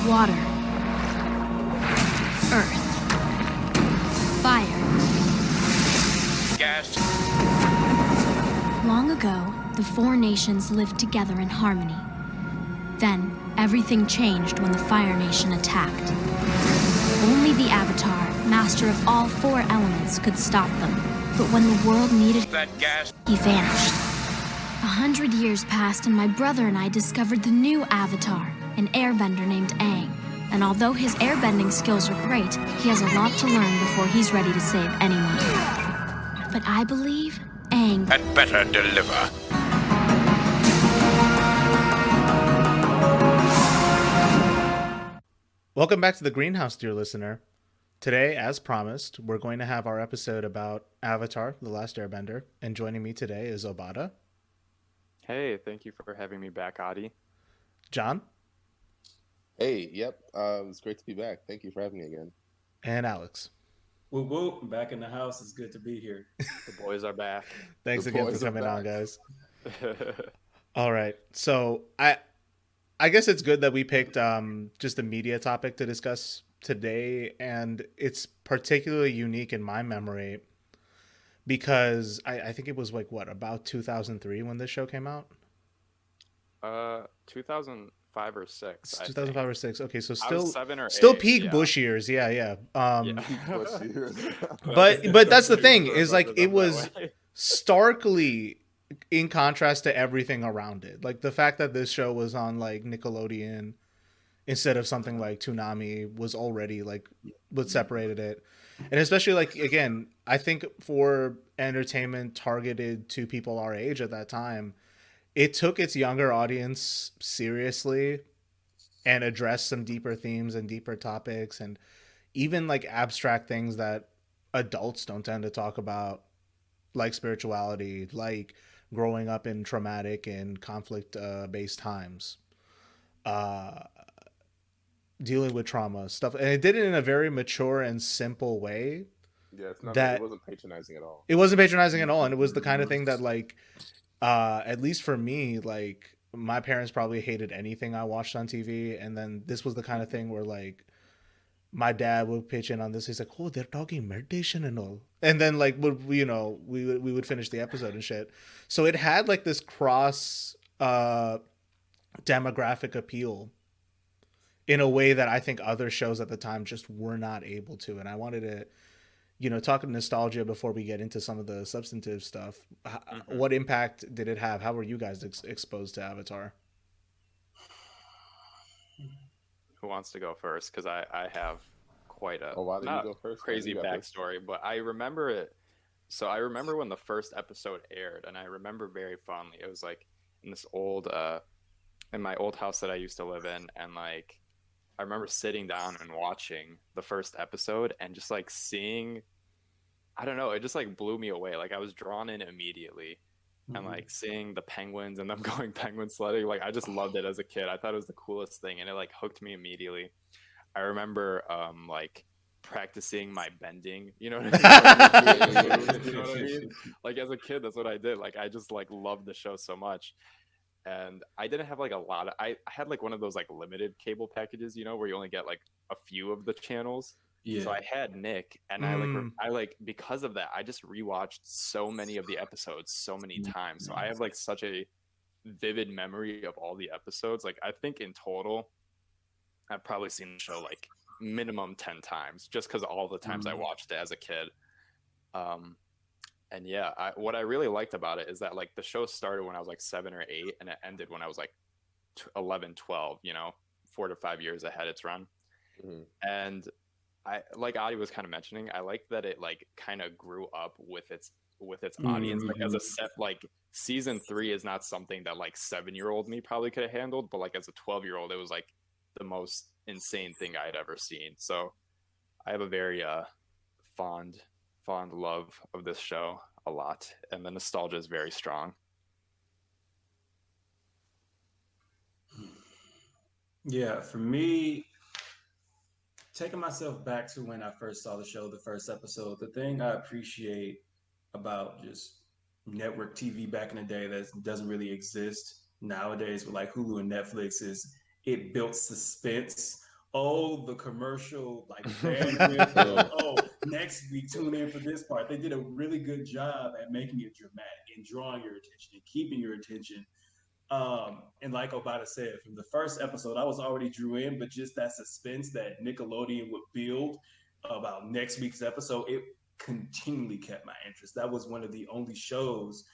water, earth, fire. Gas. Long ago, the four nations lived together in harmony. Then, everything changed when the Fire Nation attacked. Only the Avatar, master of all four elements, could stop them. But when the world needed That gas. he vanished. 100 years passed and my brother and I discovered the new Avatar, an airbender named Aang. And although his airbending skills are great, he has a lot to learn before he's ready to save anyone. But I believe Aang Had better deliver. Welcome back to the Greenhouse, dear listener. Today, as promised, we're going to have our episode about Avatar, The Last Airbender, and joining me today is Obadah. Hey, thank you for having me back, Adi. John. Hey, yep. It's great to be back. Thank you for having me again. And Alex. Whoop whoop, back in the house. It's good to be here. The boys are back. Thanks The again for boys are coming on, back. guys. All right. So I guess it's good that we picked just a media topic to discuss today, and it's particularly unique in my memory because I think it was like about 2003 when this show came out. 2005 or 6. It's 2005 or 6. Okay, so I still was 7 or 8. peak yeah. Bush years. Yeah. Yeah. But that's the thing is like it That was way. starkly in contrast to everything around it. Like the fact that this show was on like Nickelodeon instead of something like Toonami was already like what separated it. And especially like again, I think for entertainment targeted to people our age at that time, it took its younger audience seriously and addressed some deeper themes and deeper topics and even like abstract things that adults don't tend to talk about, like spirituality, like growing up in traumatic and conflict based times, dealing with trauma stuff, and it did it in a very mature and simple way. Yeah, it's not. That- It wasn't patronizing at all. It wasn't patronizing at all, and it was the kind of thing that like at least for me, like my parents probably hated anything I watched on TV, and then this was the kind of thing where like my dad would pitch in on this. He's like, "Oh, they're talking meditation and all," and then like we would finish the episode and shit. So it had like this cross demographic appeal in a way that I think other shows at the time just were not able to. And I wanted to, talk nostalgia before we get into some of the substantive stuff. What impact did it have? How were you guys exposed to Avatar? Who wants to go first? Because I have quite a Why did not you go first? crazy You got first. backstory, but I remember it. So I remember when the first episode aired, and I remember very fondly. It was like in this old, in my old house that I used to live in, and like I remember sitting down and watching the first episode and just like seeing, I don't know, it just like blew me away. Like I was drawn in immediately. And like seeing the penguins and them going penguin sledding, like I just loved it as a kid. I thought it was the coolest thing, and it like hooked me immediately. I remember like practicing my bending, you know what I mean? You know what I mean? Like as a kid, that's what I did. Like I just like loved the show so much. And I didn't have like a lot of I had like one of those like limited cable packages, where you only get like a few of the channels. Yeah. So I had Nick, and I like because of that, I just rewatched so many of the episodes so many times. So I have like such a vivid memory of all the episodes. Like I think in total, I've probably seen the show like minimum 10 times, just because all the times I watched it as a kid. And yeah, what I really liked about it is that like the show started when I was like 7 or 8, and it ended when I was like 11, 12. 4 to 5 years ahead its run. And I, like Adi was kind of mentioning, I like that it like kind of grew up with its audience. Like as a set, like season 3 is not something that like 7-year-old me probably could have handled, but like as a 12-year-old, it was like the most insane thing I had ever seen. So I have a very fond love of this show a lot, and the nostalgia is very strong. Yeah, for me, taking myself back to when I first saw the show, the first episode, the thing I appreciate about just network TV back in the day that doesn't really exist nowadays with like Hulu and Netflix is it built suspense oh, the commercial like bandwidth of, oh, next week tune in for this part. They did a really good job at making it dramatic and drawing your attention and keeping your attention. And like Obadah said, from the first episode, I was already drew in, but just that suspense that Nickelodeon would build about next week's episode, it continually kept my interest. That was one of the only shows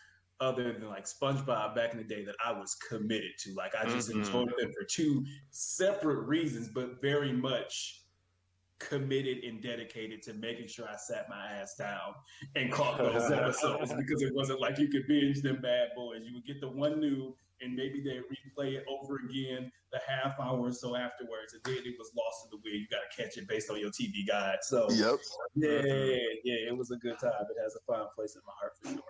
other than like SpongeBob back in the day that I was committed to. Like I just enjoyed them for two separate reasons, but very much committed and dedicated to making sure I sat my ass down and caught those episodes because it wasn't like you could binge them bad boys. You would get the one new and maybe they replay it over again the half hour or so afterwards, and then it was lost in the wind. You got to catch it based on your TV guide. So yeah, it was a good time. It has a fine place in my heart for sure.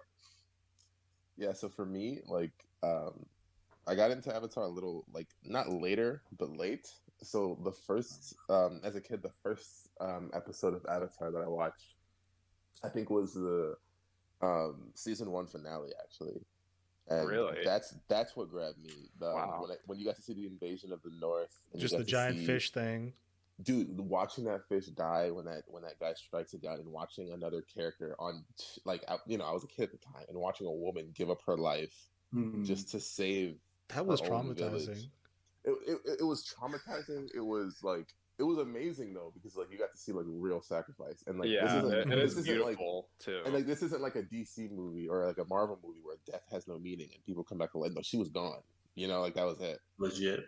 Yeah, so for me, like, I got into Avatar a little, like, not later, but late. So the first, as a kid, the first episode of Avatar that I watched, I think was the season 1 finale, actually. And really? That's what grabbed me. Wow. When you got to see the invasion of the North, and Just the giant fish thing. Dude, watching that fish die when that guy strikes it down, and watching another character on, like, I was a kid at the time, and watching a woman give up her life just to save. That was traumatizing. It was traumatizing. It was amazing though, because like you got to see like real sacrifice, and like this is beautiful like, too. And like this isn't like a DC movie or like a Marvel movie where death has no meaning and people come back alive. No, she was gone. Like that was it. Legit.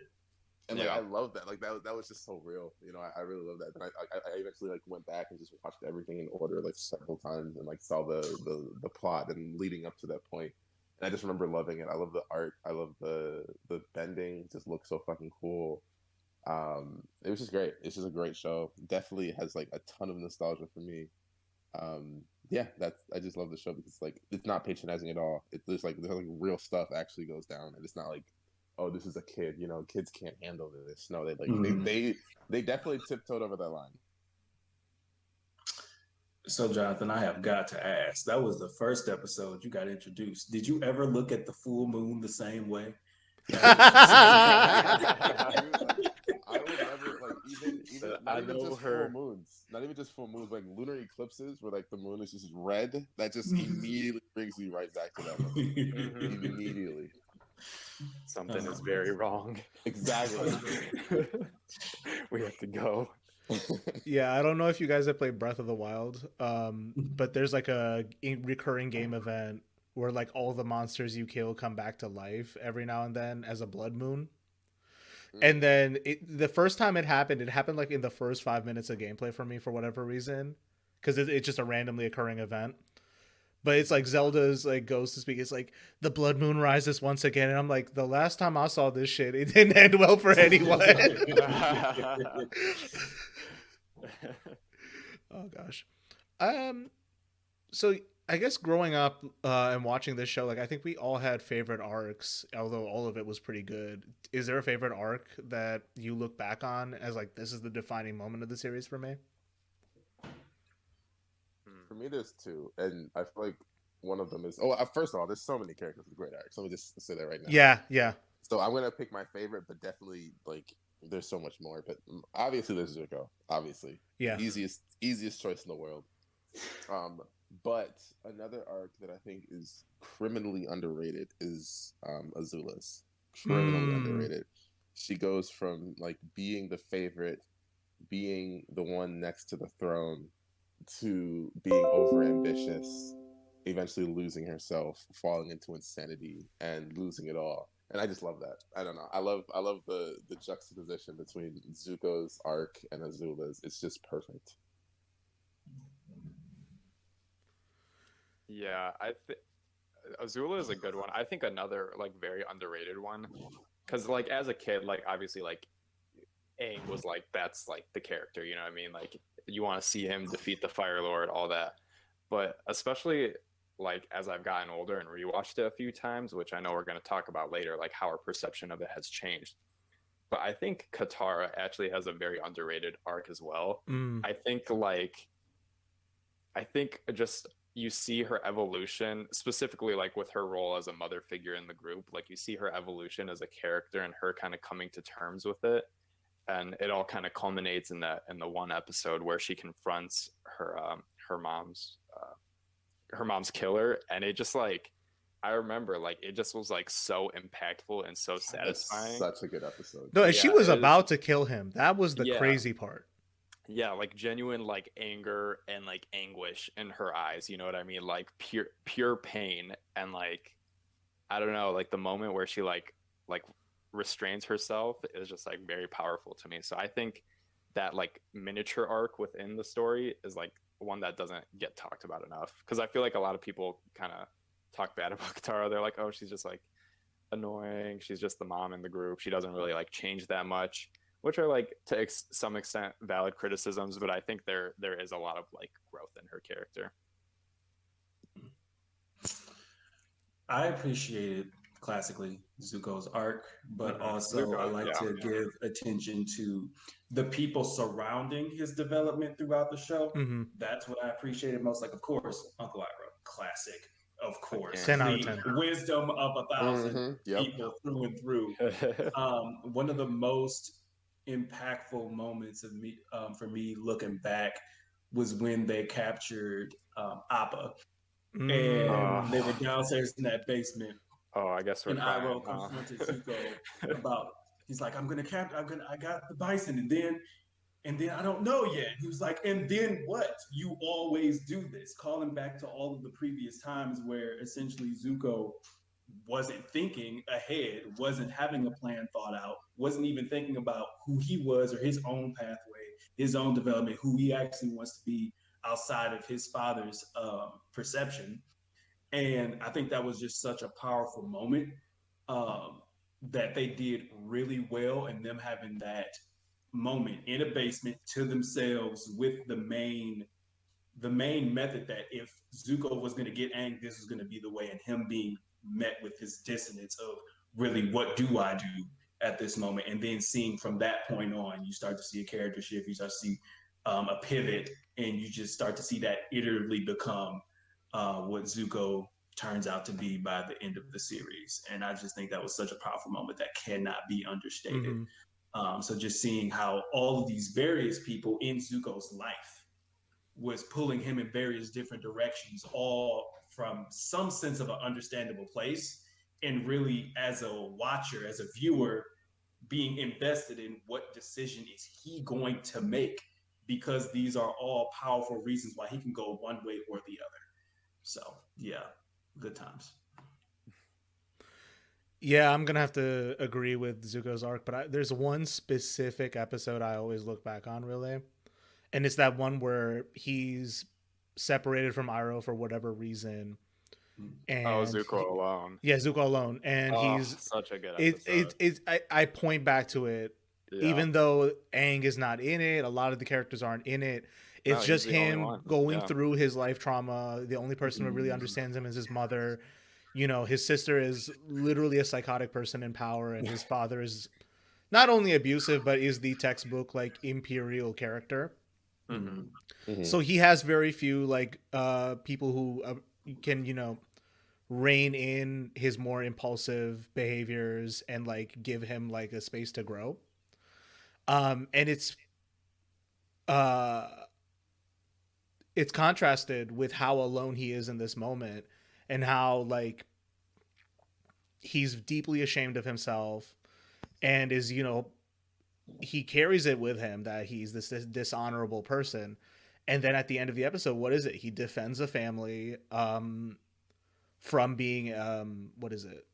And like I love that. Like that was just so real. I really love that. And I eventually like went back and just watched everything in order like several times and like saw the plot and leading up to that point. And I just remember loving it. I love the art. I love the bending. It just looks so fucking cool. It was just great. It's just a great show. Definitely has like a ton of nostalgia for me. I just love the show because like it's not patronizing at all. It's just like there's like real stuff actually goes down, and it's not like, oh, this is a kid. Kids can't handle this. No, they like they definitely tiptoed over that line. So, Jonathan, I have got to ask. That was the first episode you got introduced. Did you ever look at the full moon the same way? I would never like even not even just full moons, not even just full moons, like lunar eclipses where like the moon is just red. That just immediately brings me right back to that moment. Immediately. Something is very wrong. Exactly. We have to go. Yeah, I don't know if you guys have played Breath of the Wild, but there's like a recurring game event where like all the monsters you kill come back to life every now and then as a blood moon. And then the first time it happened like in the first 5 minutes of gameplay for me for whatever reason, because it's just a randomly occurring event. But it's like Zelda's like goes to speak. It's like the blood moon rises once again, and I'm like, the last time I saw this shit, it didn't end well for anyone. Oh gosh. So I guess growing up and watching this show, like I think we all had favorite arcs, although all of it was pretty good. Is there a favorite arc that you look back on as like this is the defining moment of the series for me? For me, there's two, and I feel like one of them is. First of all, there's so many characters with great arcs. Let me just say that right now. Yeah. So I'm gonna pick my favorite, but definitely like there's so much more. But obviously, there's Zuko. Obviously, yeah, easiest choice in the world. But another arc that I think is criminally underrated is Azula's. Criminally underrated. She goes from like being the favorite, being the one next to the throne, to being overambitious, eventually losing herself, falling into insanity, and losing it all. And I just love that. I don't know. I love the juxtaposition between Zuko's arc and Azula's. It's just perfect. Yeah, Azula is a good one. I think another like very underrated one, because like as a kid, like obviously like Aang was like that's like the character, you know what I mean? Like you want to see him defeat the Fire Lord, all that. But especially like as I've gotten older and rewatched it a few times, which I know we're going to talk about later, like how our perception of it has changed. But I think Katara actually has a very underrated arc as well. I think just you see her evolution, specifically like with her role as a mother figure in the group. Like you see her evolution as a character and her kind of coming to terms with it. and it all kind of culminates in the one episode where she confronts her mom's her mom's killer, and it just like, I remember like it just was like so impactful and so That's satisfying. such a good episode. No, and she Yeah, was it is. about to kill him. That was the Yeah. crazy part. Yeah, like genuine like anger and like anguish in her eyes, you know what I mean? Like pure pain, and like, I don't know, like the moment where she like restrains herself is just like very powerful to me. So I think that like miniature arc within the story is like one that doesn't get talked about enough, because I feel like a lot of people kind of talk bad about Katara. They're like, oh, she's just like annoying, she's just the mom in the group, she doesn't really like change that much, which are like to some extent valid criticisms, but I think there is a lot of like growth in her character. I appreciated classically Zuko's arc, but Mhm. also Zuko, I like yeah. to give attention to the people surrounding his development throughout the show. Mm-hmm. That's what I appreciated most. Like, of course, Uncle Iroh, classic. Of course, 10 out of the 10. wisdom of 1,000 Yep. people through and through. One of the most impactful moments of me for me looking back was when they captured Appa, and they were downstairs in that basement, Oh, I guess we're and crying, Iroh huh? confronted Zuko about. He's like, I got the bison, and then I don't know yet. He was like, and then what? You always do this, calling back to all of the previous times where essentially Zuko wasn't thinking ahead, wasn't having a plan thought out, wasn't even thinking about who he was or his own pathway, his own development, who he actually wants to be outside of his father's perception. And I think that was just such a powerful moment that they did really well, and them having that moment in a basement to themselves with the main method that if Zuko was going to get Aang, this was going to be the way, and him being met with his dissonance of really, what do I do at this moment? And then seeing from that point on, you start to see a character shift, you start to see a pivot, and you just start to see that iteratively become what Zuko turns out to be by the end of the series. And I just think that was such a powerful moment that cannot be understated. Mm-hmm. So just seeing how all of these various people in Zuko's life was pulling him in various different directions, all from some sense of an understandable place, and really as a watcher, as a viewer, being invested in what decision is he going to make, because these are all powerful reasons why he can go one way or the other. So yeah, good times. Yeah, I'm gonna have to agree with Zuko's arc, but there's one specific episode I always look back on, really, and it's that one where he's separated from Iroh for whatever reason, and Zuko alone. Yeah, Zuko alone, and he's such a good it. episode. I point back to it, Yeah. even though Aang is not in it. A lot of the characters aren't in it. It's No, just he's the only him one. going Yeah. through his life trauma. The only person who really understands him is his mother. You know, his sister is literally a psychotic person in power, and his father is not only abusive, but is the textbook like imperial character. Mhm. Mhm. So he has very few like people who can, you know, rein in his more impulsive behaviors and like give him like a space to grow. And uh it's contrasted with how alone he is in this moment, and how like he's deeply ashamed of himself, and is, you know, he carries it with him that he's this dishonorable person. And then at the end of the episode, what is it? He defends a family from being what is it?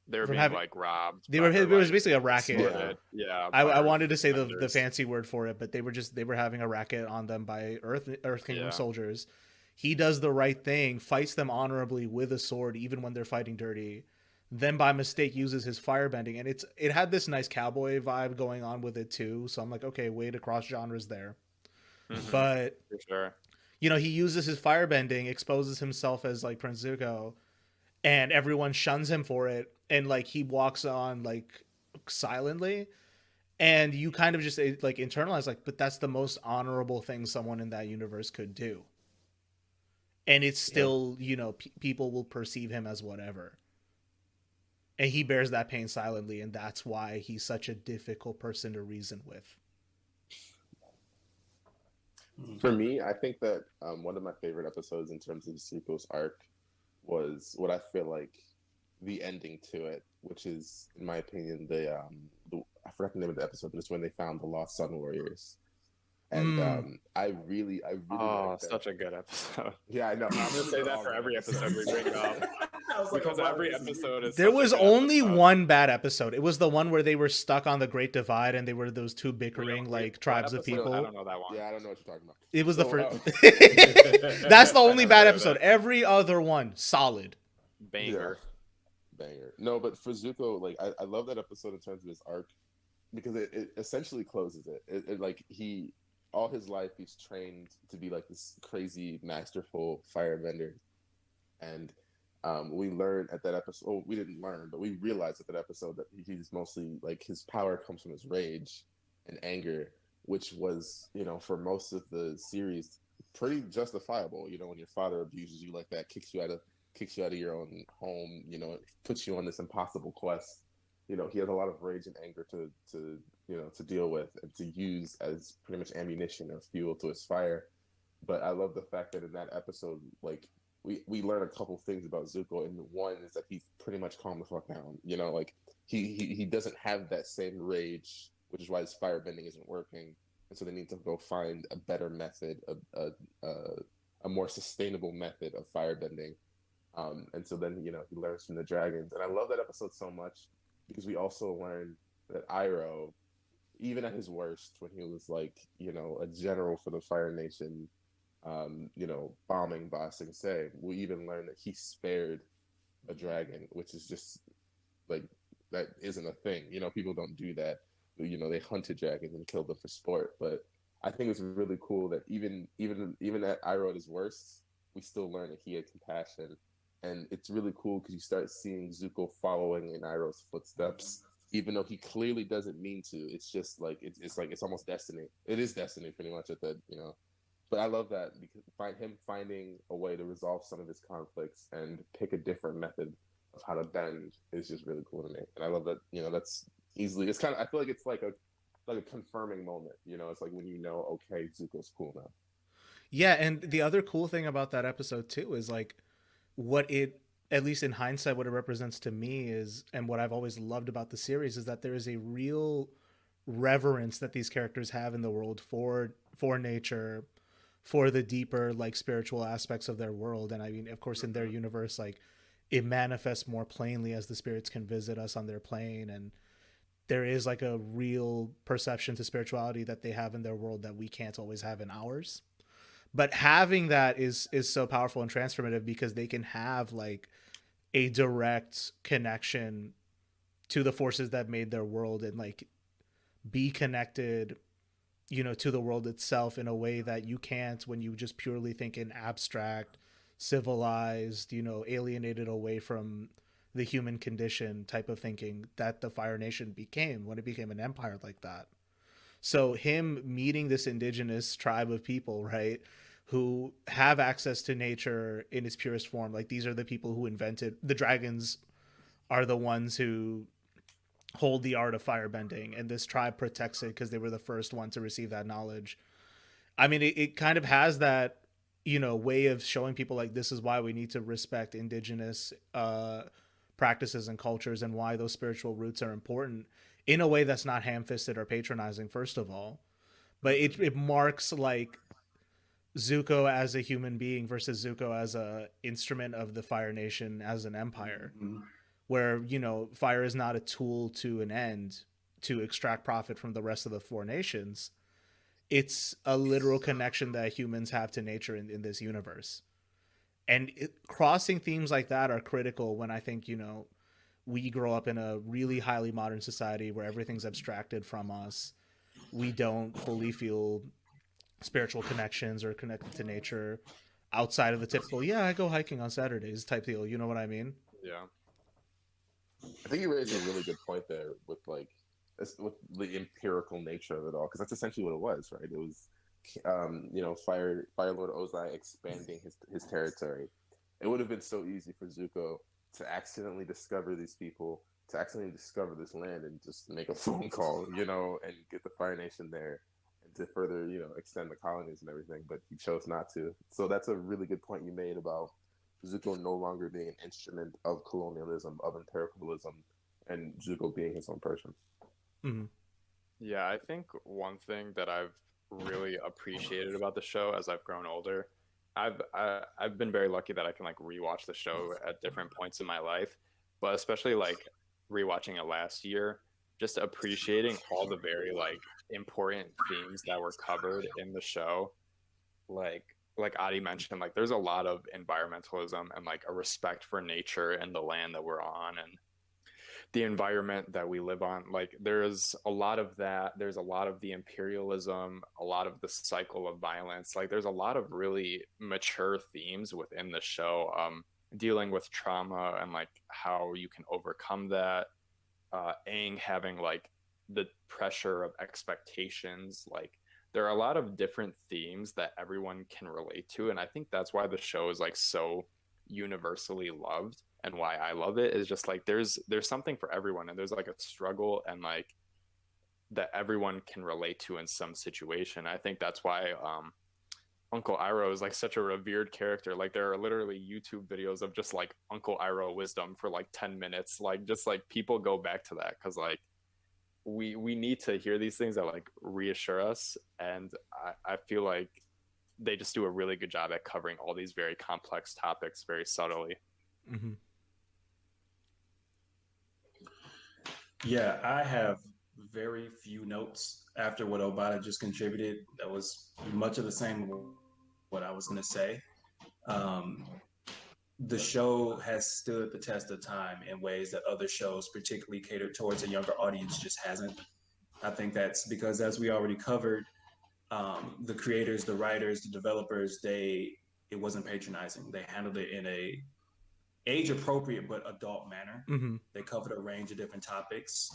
They were From being having, like robbed. they were, by- it was like, basically a racket. exploited. Yeah. I by wanted to say the defenders. fancy word for it, but they were having a racket on them by Earth Kingdom Yeah. soldiers. He does the right thing, fights them honorably with a sword, even when they're fighting dirty. Then by mistake uses his firebending, and it had this nice cowboy vibe going on with it too. So I'm like, okay, way to cross genres there. Mhm. But For sure. you know, he uses his firebending, exposes himself as like Prince Zuko, and everyone shuns him for it, and like he walks on like silently, and you kind of just like internalize like, but that's the most honorable thing someone in that universe could do, and it's still, you know, people will perceive him as whatever. and he bears that pain silently, and that's why he's such a difficult person to reason with. For me, I think that one of my favorite episodes in terms of Zuko's arc was what I feel like the ending to it, which is, in my opinion, the I forgot the name of the episode, but it's when they found the Lost Sun Warriors. And I really like that. Such a good episode. Yeah, I know. I'm gonna say that for every episode we bring up. Because every episode is. There was only episode. one bad episode. It was the one where they were stuck on the Great Divide and they were those two bickering like tribes of people. I don't know that one. Yeah, I don't know what you're talking about. It was the first. That's the only bad episode. Every other one solid. Banger. Yeah. Banger. No, but for Zuko, like I love that episode in terms of his arc because it essentially closes it. It like all his life he's trained to be like this crazy masterful firebender, and we learned at that episode. Oh, we didn't learn, but we realized at that episode that he's mostly like his power comes from his rage and anger, which was, for most of the series pretty justifiable. When your father abuses you like that, kicks you out of your own home, puts you on this impossible quest. He has a lot of rage and anger to deal with and to use as pretty much ammunition or fuel to his fire. But I love the fact that in that episode, like we learn a couple things about Zuko, and one is that he's pretty much calmed the fuck down. Like he doesn't have that same rage, which is why his firebending isn't working, and so they need to go find a better method, a more sustainable method of firebending. And so then he learns from the dragons, and I love that episode so much because we also learn that Iroh, even at his worst, when he was like a general for the Fire Nation, bombing Ba Sing Se, we even learn that he spared a dragon, which is just like that isn't a thing. People don't do that. They hunted dragons and killed them for sport. But I think it's really cool that even at Iroh at his worst, we still learn that he had compassion. And it's really cool because you start seeing Zuko following in Iroh's footsteps, even though he clearly doesn't mean to. It's just like it's almost destiny. It is destiny, pretty much at that. But I love that because him finding a way to resolve some of his conflicts and pick a different method of how to bend is just really cool to me. And I love that. That's easily. It's kind of. I feel like it's like a confirming moment. It's like when okay, Zuko's cool now. Yeah, and the other cool thing about that episode too is like what it, at least in hindsight, what it represents to me is, and what I've always loved about the series is that there is a real reverence that these characters have in the world for nature, for the deeper like spiritual aspects of their world. And I mean, of course, in their universe, like it manifests more plainly as the spirits can visit us on their plane, and there is like a real perception to spirituality that they have in their world that we can't always have in ours. But having that is so powerful and transformative because they can have like a direct connection to the forces that made their world and like be connected, to the world itself in a way that you can't when you just purely think in abstract, civilized, alienated away from the human condition type of thinking that the Fire Nation became when it became an empire like that. So him meeting this indigenous tribe of people, right, who have access to nature in its purest form. Like these are the people who invented the dragons, are the ones who hold the art of firebending, and this tribe protects it because they were the first one to receive that knowledge. I mean, it kind of has that, way of showing people like this is why we need to respect indigenous practices and cultures and why those spiritual roots are important in a way that's not ham-fisted or patronizing, first of all. But it marks like Zuko as a human being versus Zuko as a instrument of the Fire Nation as an empire, where, fire is not a tool to an end to extract profit from the rest of the four nations. It's a literal connection that humans have to nature in this universe. And crossing themes like that are critical when I think, we grow up in a really highly modern society where everything's abstracted from us. We don't fully feel spiritual connections or connected to nature outside of the typical, I go hiking on Saturdays type deal. You know what I mean? Yeah. I think you raised a really good point there with with the empirical nature of it all, because that's essentially what it was, right? It was, Fire Lord Ozai expanding his territory. It would have been so easy for Zuko to accidentally discover these people, to accidentally discover this land and just make a phone call, and get the Fire Nation there and to further, extend the colonies and everything. But he chose not to. So that's a really good point you made about Zuko no longer being an instrument of colonialism, of imperialism, and Zuko being his own person. Mm-hmm. Yeah, I think one thing that I've really appreciated about the show as I've grown older, I've been very lucky that I can like rewatch the show at different points in my life, but especially like rewatching it last year, just appreciating all the very like important themes that were covered in the show. Like Adi mentioned, like there's a lot of environmentalism and like a respect for nature and the land that we're on and the environment that we live on. Like there's a lot of that. There's a lot of the imperialism, a lot of the cycle of violence. Like there's a lot of really mature themes within the show, dealing with trauma and like how you can overcome that. Aang having like the pressure of expectations. Like there are a lot of different themes that everyone can relate to, and I think that's why the show is like so universally loved, and why I love it is just like there's something for everyone, and there's like a struggle and like that everyone can relate to in some situation. I think that's why Uncle Iroh is like such a revered character. Like there are literally YouTube videos of just like Uncle Iroh wisdom for like 10 minutes. Like just like people go back to that because like we need to hear these things that like reassure us, and I feel like they just do a really good job at covering all these very complex topics very subtly. Mm-hmm. Yeah, I have very few notes after what Obadah just contributed. That was much of the same what I was going to say. The show has stood the test of time in ways that other shows, particularly catered towards a younger audience, just hasn't. I think that's because, as we already covered, the creators, the writers, the developers, it wasn't patronizing. They handled it in a age appropriate but adult manner. Mm-hmm. They covered a range of different topics.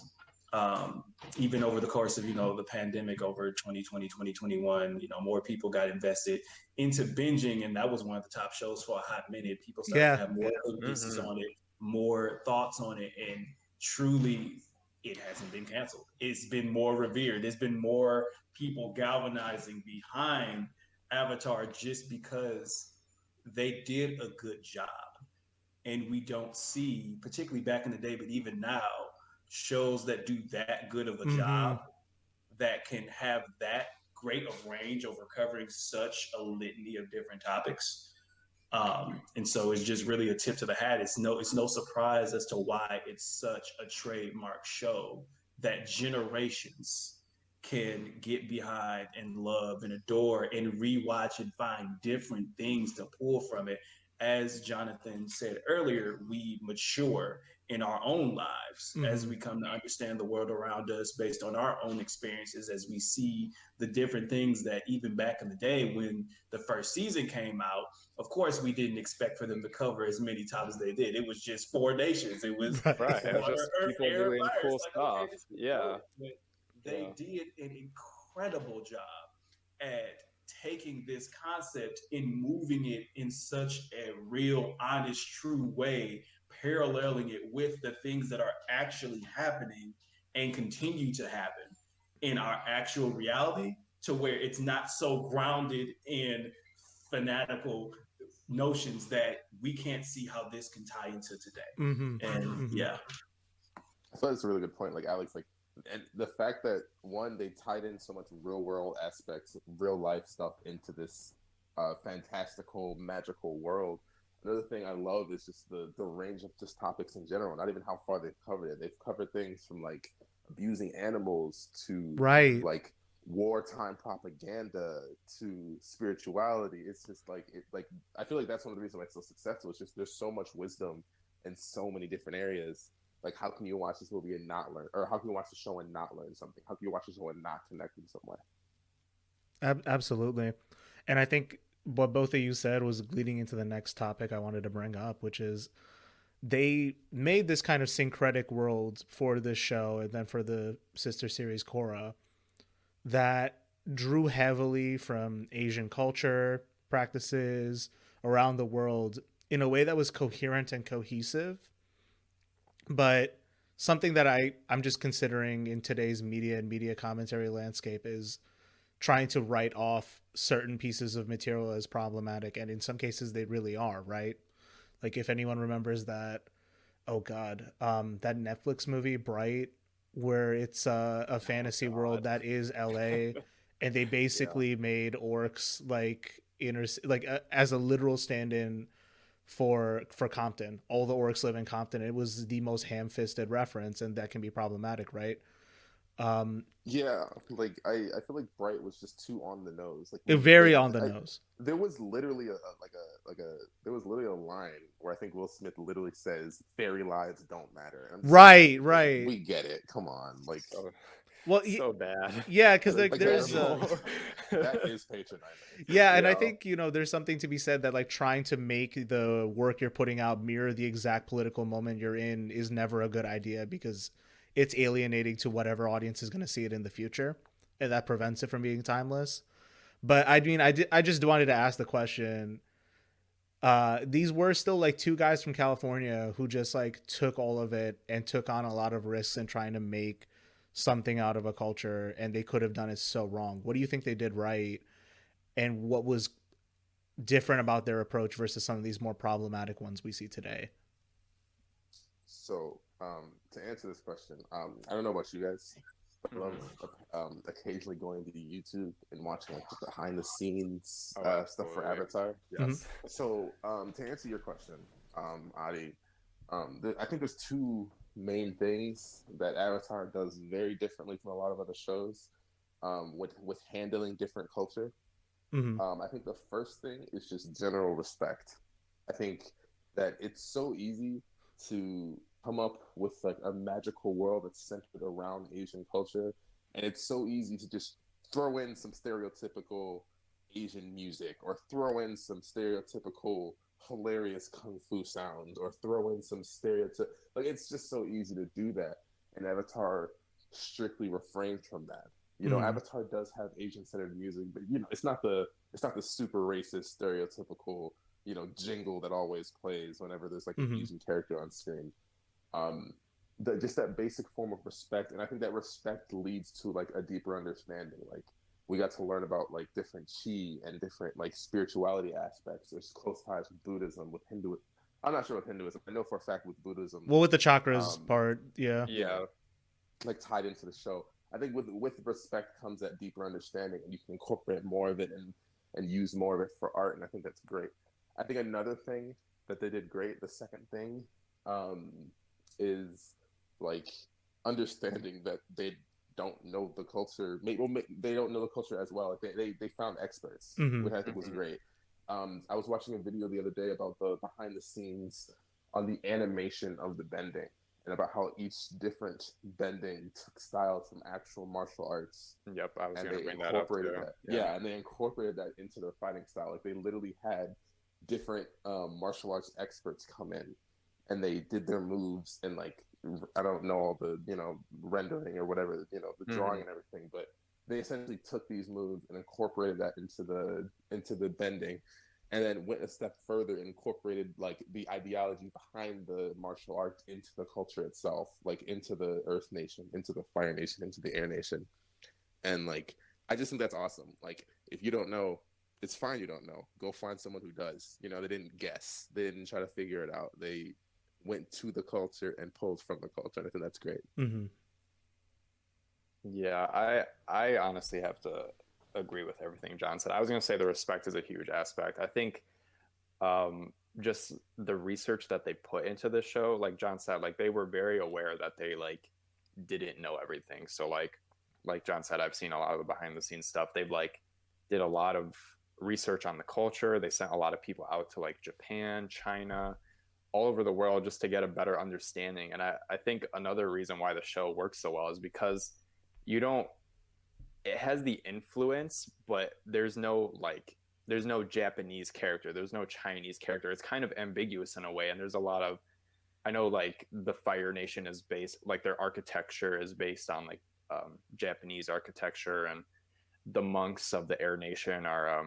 Even over the course of the pandemic over 2020 2021, more people got invested into binging, and that was one of the top shows for a hot minute. People started to have more pieces on it, more thoughts on it, and truly it hasn't been canceled. It's been more revered. There's been more people galvanizing behind Avatar just because they did a good job. And we don't see, particularly back in the day, but even now, shows that do that good of a job, that can have that great of range over covering such a litany of different topics. And so it's just really a tip to the hat. It's no surprise as to why it's such a trademark show that generations can get behind and love and adore and rewatch and find different things to pull from it. As Jonathan said earlier, we mature in our own lives as we come to understand the world around us based on our own experiences, as we see the different things that even back in the day when the first season came out, of course, we didn't expect for them to cover as many topics as they did. It was just 4 nations. It was right. It was just Earth, people air, doing fire. cool Like, stuff. okay, Yeah. but they did an incredible job at taking this concept and moving it in such a real, honest, true way, paralleling it with the things that are actually happening and continue to happen in our actual reality, to where it's not so grounded in fanatical notions that we can't see how this can tie into today. And yeah. I thought it's a really good point. Like Alex, like, and the fact that one, they tied in so much real world aspects, real life stuff into this fantastical, magical world. Another thing I love is just the range of just topics in general. Not even how far they've covered it. They've covered things from like abusing animals to like wartime propaganda to spirituality. It's just like I feel like that's one of the reasons why it's so successful. It's just there's so much wisdom in so many different areas. Like, how can you watch this movie and not learn, or how can you watch the show and not learn something? How can you watch the show and not connect in some way? Absolutely. And I think what both of you said was leading into the next topic I wanted to bring up, which is they made this kind of syncretic world for this show and then for the sister series Korra that drew heavily from Asian culture, practices around the world in a way that was coherent and cohesive, but something that I'm just considering in today's media and media commentary landscape is trying to write off certain pieces of material as problematic, and in some cases they really are, right? Like if anyone remembers that, oh god, that Netflix movie Bright, where it's a fantasy world that is LA, and they basically made orcs like as a literal stand-in for Compton. All the orcs live in Compton. It was the most ham-fisted reference, and that can be problematic, right? Yeah, like I feel like Bright was just too on the nose. Like Very on the nose. there was literally there was literally a line where I think Will Smith literally says fairy lives don't matter. And I'm just Right, like, right. we get it. Come on, like well, so bad. Yeah, because like, there's that is patronizing. Yeah, and I think there's something to be said that like trying to make the work you're putting out mirror the exact political moment you're in is never a good idea, because it's alienating to whatever audience is going to see it in the future, and that prevents it from being timeless. But I mean, I just wanted to ask the question. These were still like two guys from California who just like took all of it and took on a lot of risks in trying to make something out of a culture, and they could have done it so wrong. What do you think they did right, and what was different about their approach versus some of these more problematic ones we see today? So, to answer this question, I don't know about you guys. I love occasionally going to YouTube and watching like the behind the scenes stuff for Avatar. Yes. So, to answer your question, Adi, I think there's two main things that Avatar does very differently from a lot of other shows, with handling different culture. I think the first thing is just general respect. I think that it's so easy to come up with like a magical world that's centered around Asian culture, and it's so easy to just throw in some stereotypical Asian music, or throw in some stereotypical hilarious kung fu sounds, or throw in some like it's just so easy to do that, and Avatar strictly refrains from that. Avatar does have Asian-centered music, but it's not the super racist stereotypical jingle that always plays whenever there's like an Asian character on screen. Just that basic form of respect, and I think that respect leads to like a deeper understanding. Like we got to learn about like different chi and different like spirituality aspects. There's close ties with Buddhism, with Hinduism. I'm not sure with Hinduism. I know for a fact with Buddhism. Well, with the chakras part, yeah, like tied into the show. I think with respect comes that deeper understanding, and you can incorporate more of it and use more of it for art, and I think that's great. I think another thing that they did great, the second thing, is like understanding that they don't know the culture. They don't know the culture as well. Like they found experts, which I think was great. I was watching a video the other day about the behind the scenes on the animation of the bending, and about how each different bending took styles from actual martial arts. Yep, I was going to bring that up too. And they incorporated that into their fighting style. Like they literally had different martial arts experts come in, and they did their moves, and like I don't know all the rendering or whatever, the drawing and everything, but they essentially took these moves and incorporated that into the bending, and then went a step further and incorporated like the ideology behind the martial arts into the culture itself, like into the Earth Nation, into the Fire Nation, into the Air Nation. And like I just think that's awesome. Like if you don't know, it's fine, you don't know. Go find someone who does. They didn't guess. They didn't try to figure it out. They went to the culture and pulled from the culture. And I think that's great. Yeah, I honestly have to agree with everything John said. I was going to say the respect is a huge aspect. I think just the research that they put into the show, like John said, like they were very aware that they like didn't know everything. So like John said, I've seen a lot of the behind the scenes stuff. They've like did a lot of research on the culture. They sent a lot of people out to like Japan, China, all over the world just to get a better understanding. And I think another reason why the show works so well is because it has the influence, but there's no Japanese character. There's no Chinese character. It's kind of ambiguous in a way. And there's a lot of, I know like the Fire Nation is based, like their architecture is based on like Japanese architecture, and the monks of the Air Nation are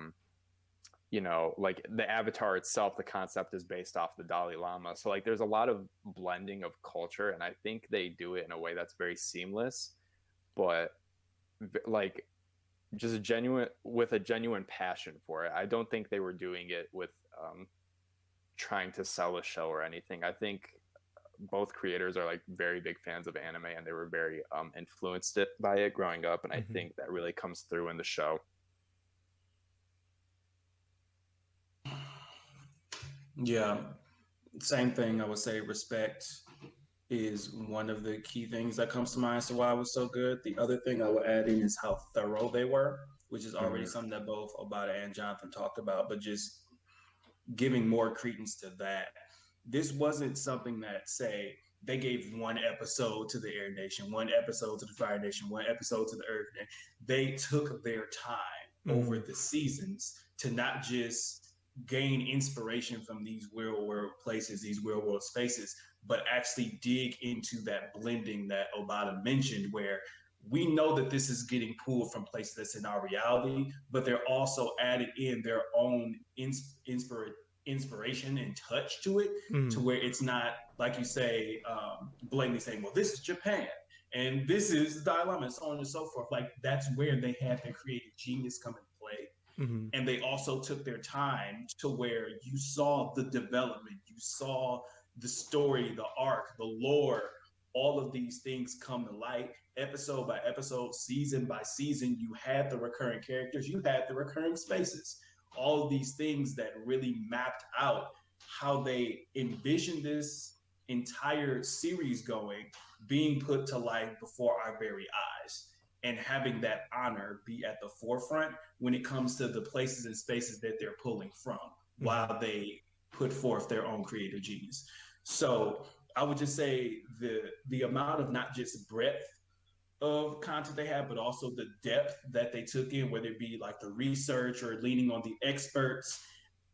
you know, like the avatar itself, the concept is based off the Dalai Lama. So like there's a lot of blending of culture, and I think they do it in a way that's very seamless, but like just a genuine passion for it. I don't think they were doing it with trying to sell a show or anything. I think both creators are like very big fans of anime, and they were very influenced by it growing up, and I think that really comes through in the show. Yeah, same thing. I would say respect is one of the key things that comes to mind as to why it was so good. The other thing I would add in is how thorough they were, which is already something that both Obadah and Jonathan talked about, but just giving more credence to that. This wasn't something that, say, they gave one episode to the Air Nation, one episode to the Fire Nation, one episode to the Earth Nation. They took their time over the seasons to not just gain inspiration from these real world places, these real world spaces, but actually dig into that blending that Obata mentioned, where we know that this is getting pulled from places that's in our reality, but they're also added in their own inspiration and touch to it, to where it's not, like you say, blatantly saying, well, this is Japan and this is the Dalai Lama, and so on and so forth. Like, that's where they had their creative genius come into play. And they also took their time to where you saw the development, you saw the story, the arc, the lore, all of these things come to light episode by episode, season by season. You had the recurring characters, you had the recurring spaces, all of these things that really mapped out how they envisioned this entire series going, being put to life before our very eyes, and having that honor be at the forefront when it comes to the places and spaces that they're pulling from while they put forth their own creative genius. So I would just say the amount of not just breadth of content they have, but also the depth that they took in, whether it be like the research or leaning on the experts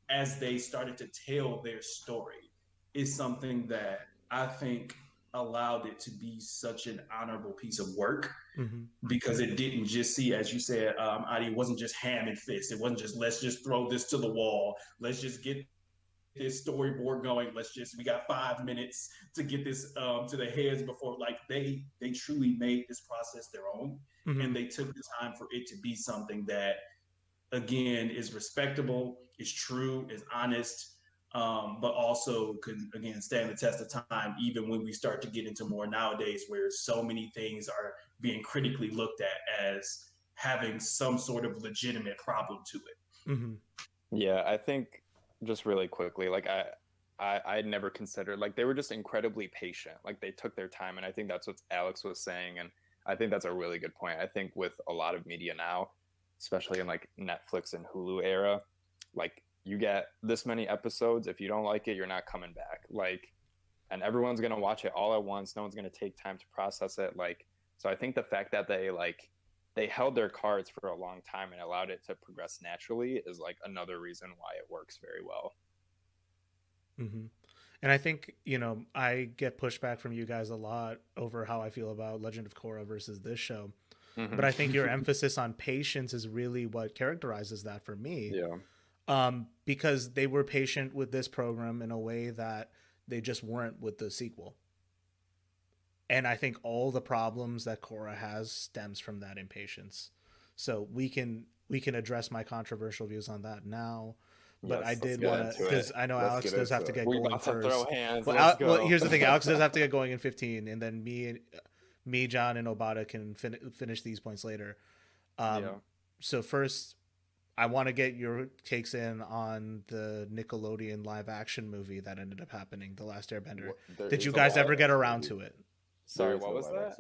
as they started to tell their story, is something that I think allowed it to be such an honorable piece of work, because it didn't just see, as you said, Adi, it wasn't just ham and fist. It wasn't just, let's just throw this to the wall. Let's just get this storyboard going. We got 5 minutes to get this to the heads before, like they truly made this process their own. And they took the time for it to be something that, again, is respectable, is true, is honest, but also can, again, stand the test of time, even when we start to get into more nowadays where so many things are being critically looked at as having some sort of legitimate problem to it. Yeah, I think, just really quickly, like I'd never considered, like, they were just incredibly patient. Like, they took their time, and I think that's what Alex was saying, and I think that's a really good point. I think with a lot of media now, especially in like Netflix and Hulu era, like, you get this many episodes. If you don't like it, you're not coming back. Like, and everyone's gonna watch it all at once. No one's gonna take time to process it. Like, so I think the fact that they held their cards for a long time and allowed it to progress naturally is like another reason why it works very well. And I think, you know, I get pushback from you guys a lot over how I feel about Legend of Korra versus this show. But I think your emphasis on patience is really what characterizes that for me. Because they were patient with this program in a way that they just weren't with the sequel. And I think all the problems that Korra has stems from that impatience. So we can address my controversial views on that now. But I did want to, because I know Alex does have to get going first. Throw hands. Well, here's the thing: Alex does have to get going in 15, and then me, John, and Obadah can finish these points later. So first, I want to get your takes in on the Nickelodeon live action movie that ended up happening, The Last Airbender. Did you guys ever get around to it? Sorry, what was that?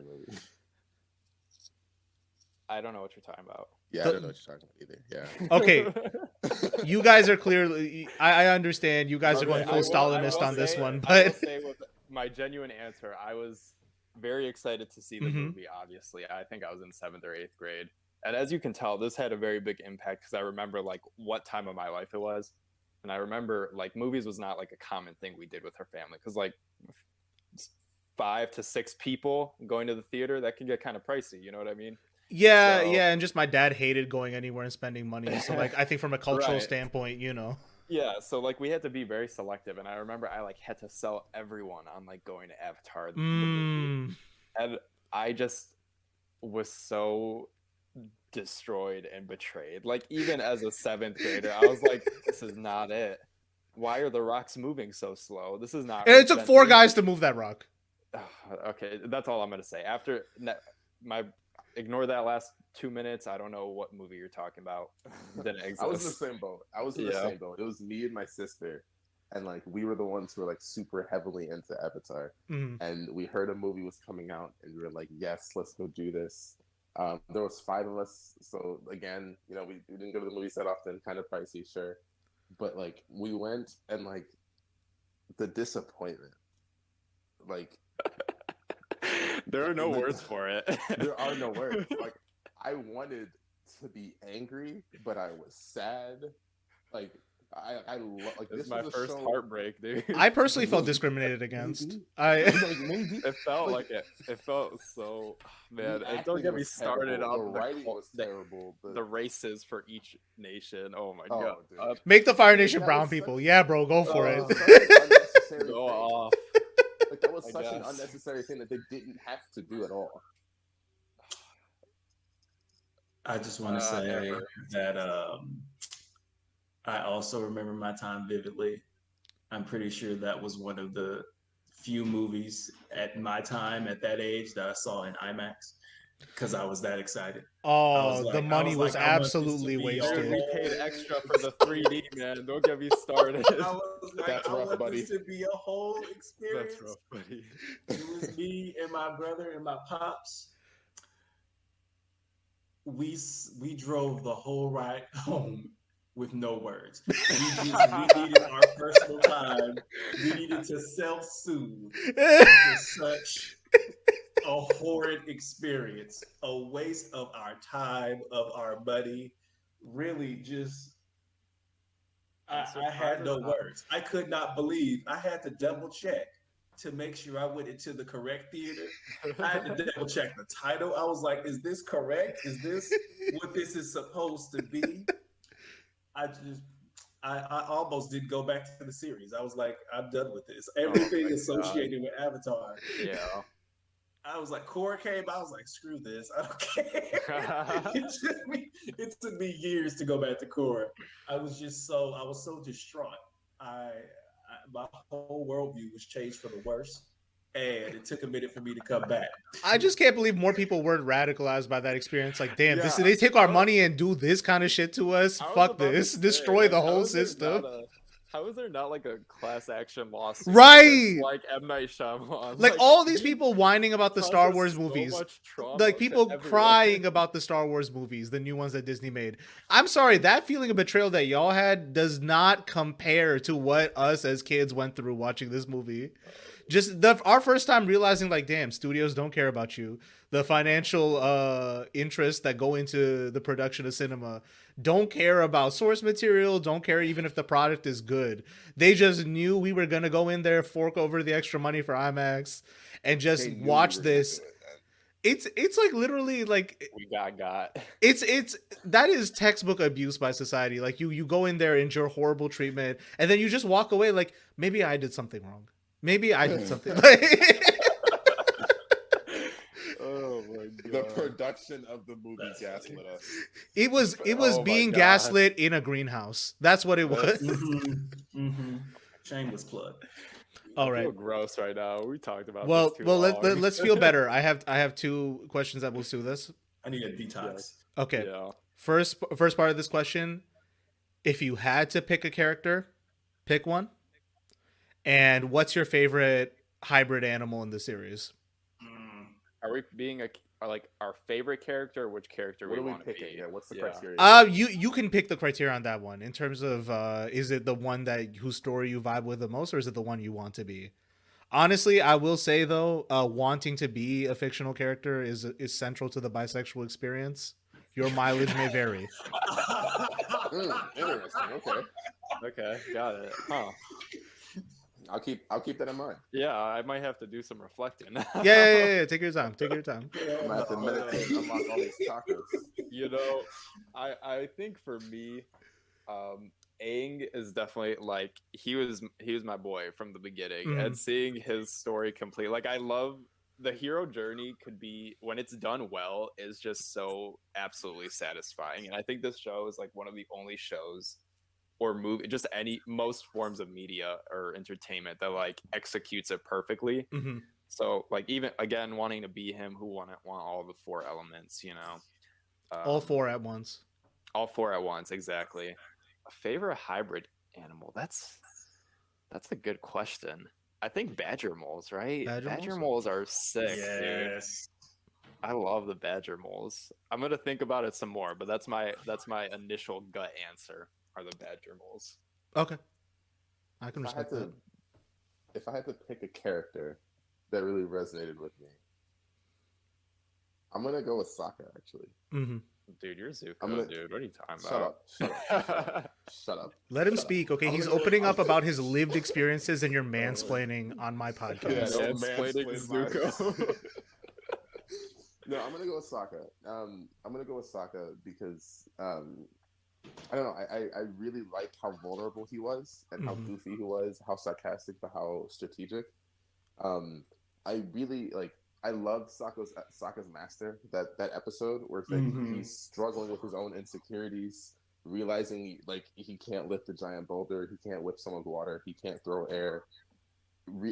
I don't know what you're talking about. Yeah, I don't know what you're talking about either. Yeah. Okay. You guys are clearly, I understand you guys are going full Stalinist on this one, but I will say, with my genuine answer, I was very excited to see the movie, obviously. I think I was in 7th or 8th grade. And as you can tell, this had a very big impact because I remember like what time of my life it was. And I remember like movies was not like a common thing we did with our family, because like 5 to 6 people going to the theater, that can get kind of pricey. You know what I mean? Yeah, So- yeah, and just my dad hated going anywhere and spending money. So like I think from a cultural Right. standpoint, you know. Yeah, so like we had to be very selective, and I remember I like had to sell everyone on like going to Avatar the movie, and I just was so destroyed and betrayed. Like even as a 7th grader, I was like, "This is not it. Why are the rocks moving so slow? This is not." And it took 4 Earthbending." guys to move that rock. Okay, that's all I'm gonna say. After my ignore that last 2 minutes. I don't know what movie you're talking about. Didn't exist. I was in the same boat. I was in the same boat. It was me and my sister, and like we were the ones who were like super heavily into Avatar. And we heard a movie was coming out, and we were like, "Yes, let's go do this." There was 5 of us, so again, you know, we didn't go to the movies that often. Kind of pricey, sure, but like we went, and like the disappointment, like. There are no words for it. There are no words. Like I wanted to be angry, but I was sad. Like like this is my first heartbreak, dude. I personally felt discriminated against. Maybe. It felt like it. It felt so, man. And don't get me started on the writing was terrible. The races for each nation. Oh my god. Make the Fire Nation brown people. Yeah, bro, go for it. Go off. Like that was such an unnecessary thing that they didn't have to do at all. I just want to say that I also remember my time vividly. I'm pretty sure that was one of the few movies at my time at that age that I saw in IMAX because I was that excited. Oh, the money was absolutely wasted. We paid extra for the 3D, man. Don't get me started. I was like, That's rough, want buddy. this to be a whole experience. That's rough, buddy. It was me and my brother and my pops. We drove the whole ride home with no words. We needed our personal time. We needed to self-soothe after such a horrid experience, a waste of our time, of our money. Really, just I had no words. I could not believe. I had to double check to make sure I went into the correct theater. I had to double check the title. I was like, "Is this correct? Is this what this is supposed to be?" I almost didn't go back to the series. I was like, I'm done with this. Everything associated with Avatar. Yeah. I was like, Korra came. I was like, screw this. I don't care. It took me years to go back to Korra. I was so distraught. My whole worldview was changed for the worse. And it took a minute for me to come back. I just can't believe more people weren't radicalized by that experience. Like, damn, they take our money and do this kind of shit to us. Fuck this. Destroy the whole system. How is there not like a class action lawsuit? Right. Like M. Night Shyamalan. Like all these people whining about the Star Wars movies. Like people crying about the Star Wars movies, the new ones that Disney made. I'm sorry, that feeling of betrayal that y'all had does not compare to what us as kids went through watching this movie. Just our first time realizing, like, damn, studios don't care about you. The financial interests that go into the production of cinema don't care about source material, don't care even if the product is good. They just knew we were going to go in there, fork over the extra money for IMAX, and just watch this. It's like literally like we got. It's that is textbook abuse by society. Like you go in there, endure horrible treatment, and then you just walk away like, maybe I did something wrong. Maybe I did something. Oh my god! The production of the movie gaslit us. It was being gaslit in a greenhouse. That's what it was. Shameless plug. All right. I feel gross right now. We talked about. Well, this too long. let's feel better. I have 2 questions that will soothe us. I need a detox. Okay. Yeah. First part of this question: if you had to pick a character, pick one. And what's your favorite hybrid animal in the series? Are we being our favorite character? Or which character what we are want we to picking? be? Yeah, what's the criteria? You can pick the criteria on that one in terms of is it the one whose story you vibe with the most, or is it the one you want to be? Honestly, I will say though, wanting to be a fictional character is central to the bisexual experience. Your mileage may vary. Interesting. Okay. Okay, got it. Huh. I'll keep that in mind. Yeah, I might have to do some reflecting. Yeah. Take your time. I'm gonna have to meditate and unlock all these chakras. You know, I think for me, Aang is definitely like he was my boy from the beginning, and seeing his story complete. Like I love the hero journey could be, when it's done well, is just so absolutely satisfying. And I think this show is like one of the only shows or movie, just most forms of media or entertainment that like executes it perfectly. Mm-hmm. So like even again wanting to be him who want all the four elements, you know. All four at once. All four at once, exactly. A favorite hybrid animal? That's a good question. I think badger moles, right? Badger moles are sick, dude. I love the badger moles. I'm gonna think about it some more, but that's my initial gut answer, are the badger moles. Okay, I can respect that. If I had to pick a character that really resonated with me, I'm gonna go with Sokka, actually. Mm-hmm. Dude, you're Zuko, dude. What are you talking about? Shut up. Let him speak, okay? He's opening up about his lived experiences, and you're mansplaining on my podcast. Yeah, mansplaining Zuko. No, I'm gonna go with Sokka. I'm gonna go with Sokka because I don't know. I really liked how vulnerable he was and how goofy he was, how sarcastic, but how strategic. I really like. I loved Sokka's master, that episode where it's like he's struggling with his own insecurities, realizing like he can't lift a giant boulder, he can't whip someone's water, he can't throw air.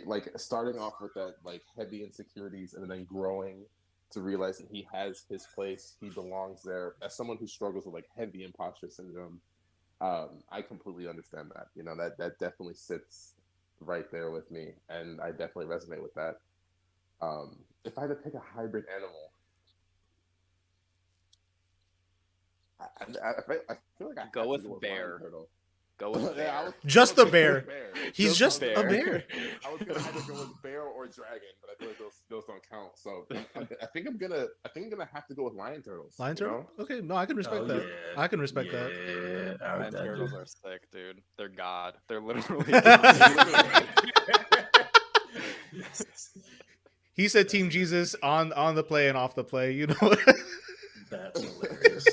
Like starting off with that like heavy insecurities and then growing to realize that he has his place, he belongs there. As someone who struggles with like heavy imposter syndrome, I completely understand that. You know, that definitely sits right there with me, and I definitely resonate with that. If I had to pick a hybrid animal, I feel like I go with bear. Go with bear. Just the bear. He's just a bear. I was gonna either go with bear or dragon, but I feel like those don't count. So I think I'm gonna have to go with lion turtles. Lion turtle? Okay, no, I can respect that. Yeah. I can respect that. Lion turtles are sick, dude. They're God. They're literally God. He said Team Jesus on the play and off the play, you know. That's hilarious.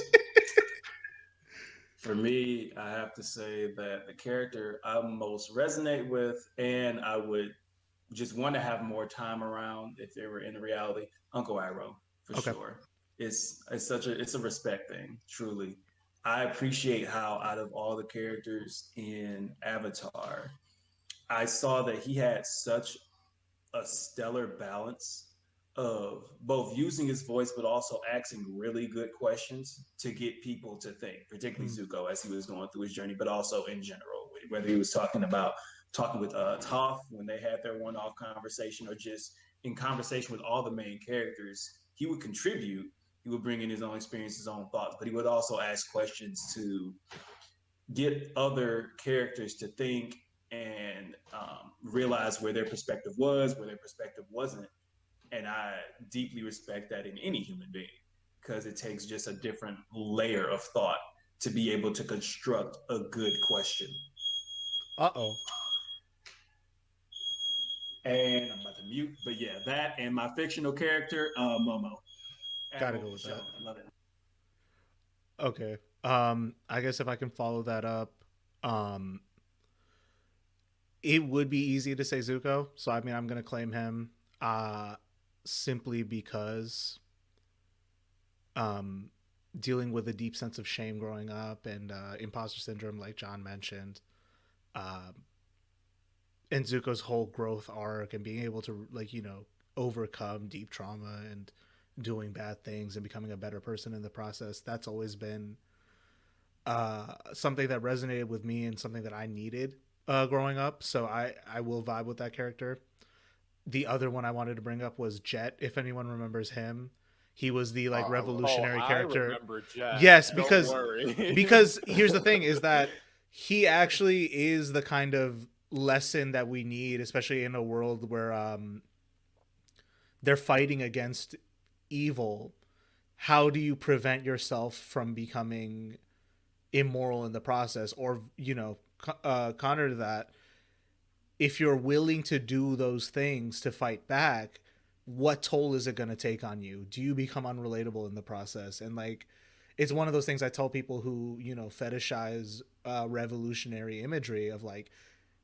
For me, I have to say that the character I most resonate with, and I would just want to have more time around if they were in reality, Uncle Iroh, for sure. It's a respect thing, truly. I appreciate how out of all the characters in Avatar, I saw that he had such a stellar balance of both using his voice but also asking really good questions to get people to think, particularly Zuko as he was going through his journey, but also in general, whether he was talking with Toph when they had their one-off conversation, or just in conversation with all the main characters. He would contribute, he would bring in his own experience, his own thoughts, but he would also ask questions to get other characters to think and realize where their perspective was, where their perspective wasn't. And I deeply respect that in any human being, because it takes just a different layer of thought to be able to construct a good question. Uh-oh. And I'm about to mute, but yeah, that and my fictional character, Momo. Gotta go with that. I love it. Okay. I guess if I can follow that up, it would be easy to say Zuko. So I mean, I'm gonna claim him. Simply because dealing with a deep sense of shame growing up and imposter syndrome, like John mentioned, and Zuko's whole growth arc and being able to, like, you know, overcome deep trauma and doing bad things and becoming a better person in the process, that's always been something that resonated with me and something that I needed growing up. So I will vibe with that character. The other one I wanted to bring up was Jet, if anyone remembers him. He was the revolutionary character. I remember Jet. Yes, Don't because worry. because here's the thing is that he actually is the kind of lesson that we need, especially in a world where they're fighting against evil. How do you prevent yourself from becoming immoral in the process? Or, you know, counter to that, if you're willing to do those things to fight back, what toll is it going to take on you? Do you become unrelatable in the process? And like, it's one of those things I tell people who, you know, fetishize revolutionary imagery of like,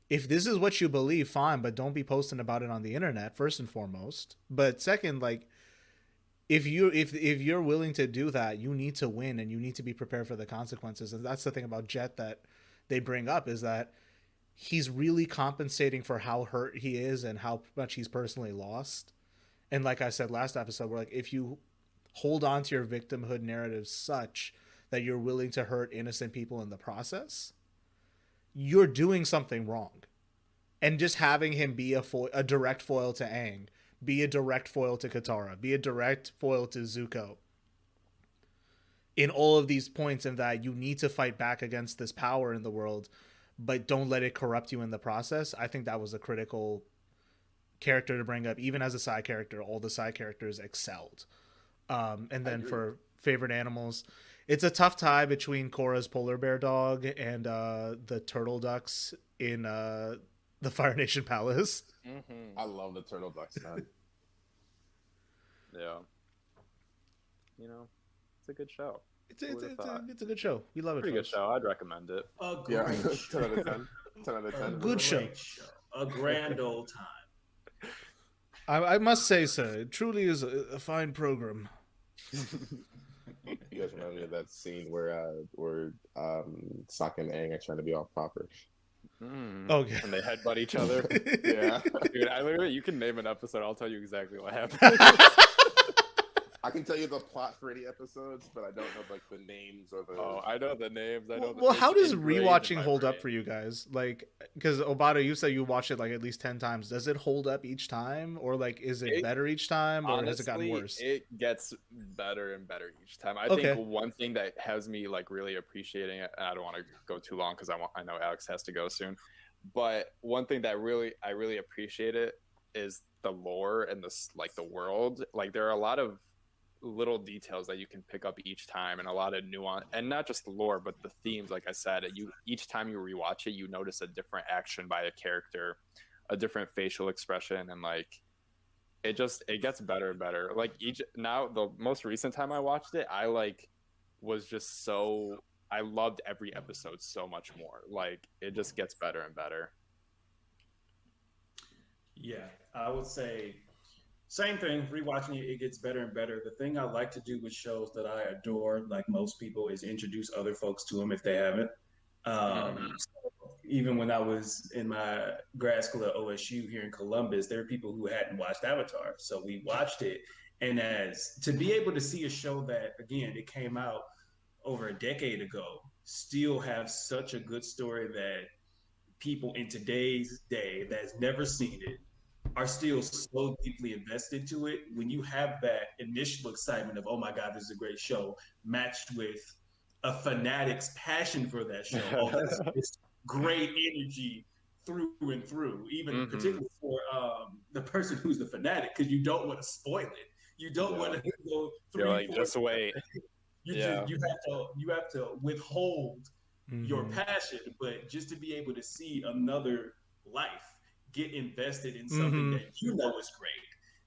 if this is what you believe, fine, but don't be posting about it on the internet, first and foremost. But second, like, if you're willing to do that, you need to win and you need to be prepared for the consequences. And that's the thing about Jet that they bring up, is that he's really compensating for how hurt he is and how much he's personally lost. And like I said last episode, we're like, if you hold on to your victimhood narrative such that you're willing to hurt innocent people in the process, you're doing something wrong. And just having him be a direct foil to Aang, be a direct foil to Katara, be a direct foil to Zuko, in all of these points, and that you need to fight back against this power in the world, but don't let it corrupt you in the process. I think that was a critical character to bring up. Even as a side character, all the side characters excelled. And then for favorite animals, it's a tough tie between Korra's polar bear dog and the turtle ducks in the Fire Nation Palace. Mm-hmm. I love the turtle ducks, man. Yeah. You know, it's a good show. It's a good show. We love it. Pretty good show. I'd recommend it. A Yeah, great 10 out of 10. 10 out of 10. Good show. great a grand old time. I must say, sir, it truly is a fine program. You guys remind me of that scene where Sokka and Aang are trying to be all proper. Okay. And they headbutt each other. Yeah. Dude, you can name an episode. I'll tell you exactly what happened. I can tell you the plot for any episodes, but I don't know like the names or the. Oh, I know the names. I know. Well, how does engraved in rewatching my hold up brain. for you guys? Like, because Obadah, you said you watched it like at least 10 times. Does it hold up each time, or like is it better each time, or has it gotten worse? It gets better and better each time. I Okay. think one thing that has me like really appreciating it, and I don't want to go too long because I know Alex has to go soon. But one thing that I really appreciate it is the lore and the world. Like there are a lot of little details that you can pick up each time, and a lot of nuance, and not just the lore but the themes. Like I said, each time you rewatch it, you notice a different action by a character, a different facial expression, and like it gets better and better. Like the most recent time I watched it, I loved every episode so much more. Like it just gets better and better. Yeah, I would say same thing. Rewatching it, it gets better and better. The thing I like to do with shows that I adore, like most people, is introduce other folks to them if they haven't. So even when I was in my grad school at OSU here in Columbus, there were people who hadn't watched Avatar, so we watched it. And as to be able to see a show that, again, it came out over a decade ago, still have such a good story that people in today's day that's never seen it are still so deeply invested to it. When you have that initial excitement of, oh my God, this is a great show, matched with a fanatic's passion for that show, it's great energy through and through, even particularly for the person who's the fanatic, because you don't want to spoil it. You don't want to go through. You're like, just wait. You have to withhold your passion, but just to be able to see another life get invested in something that you know is great,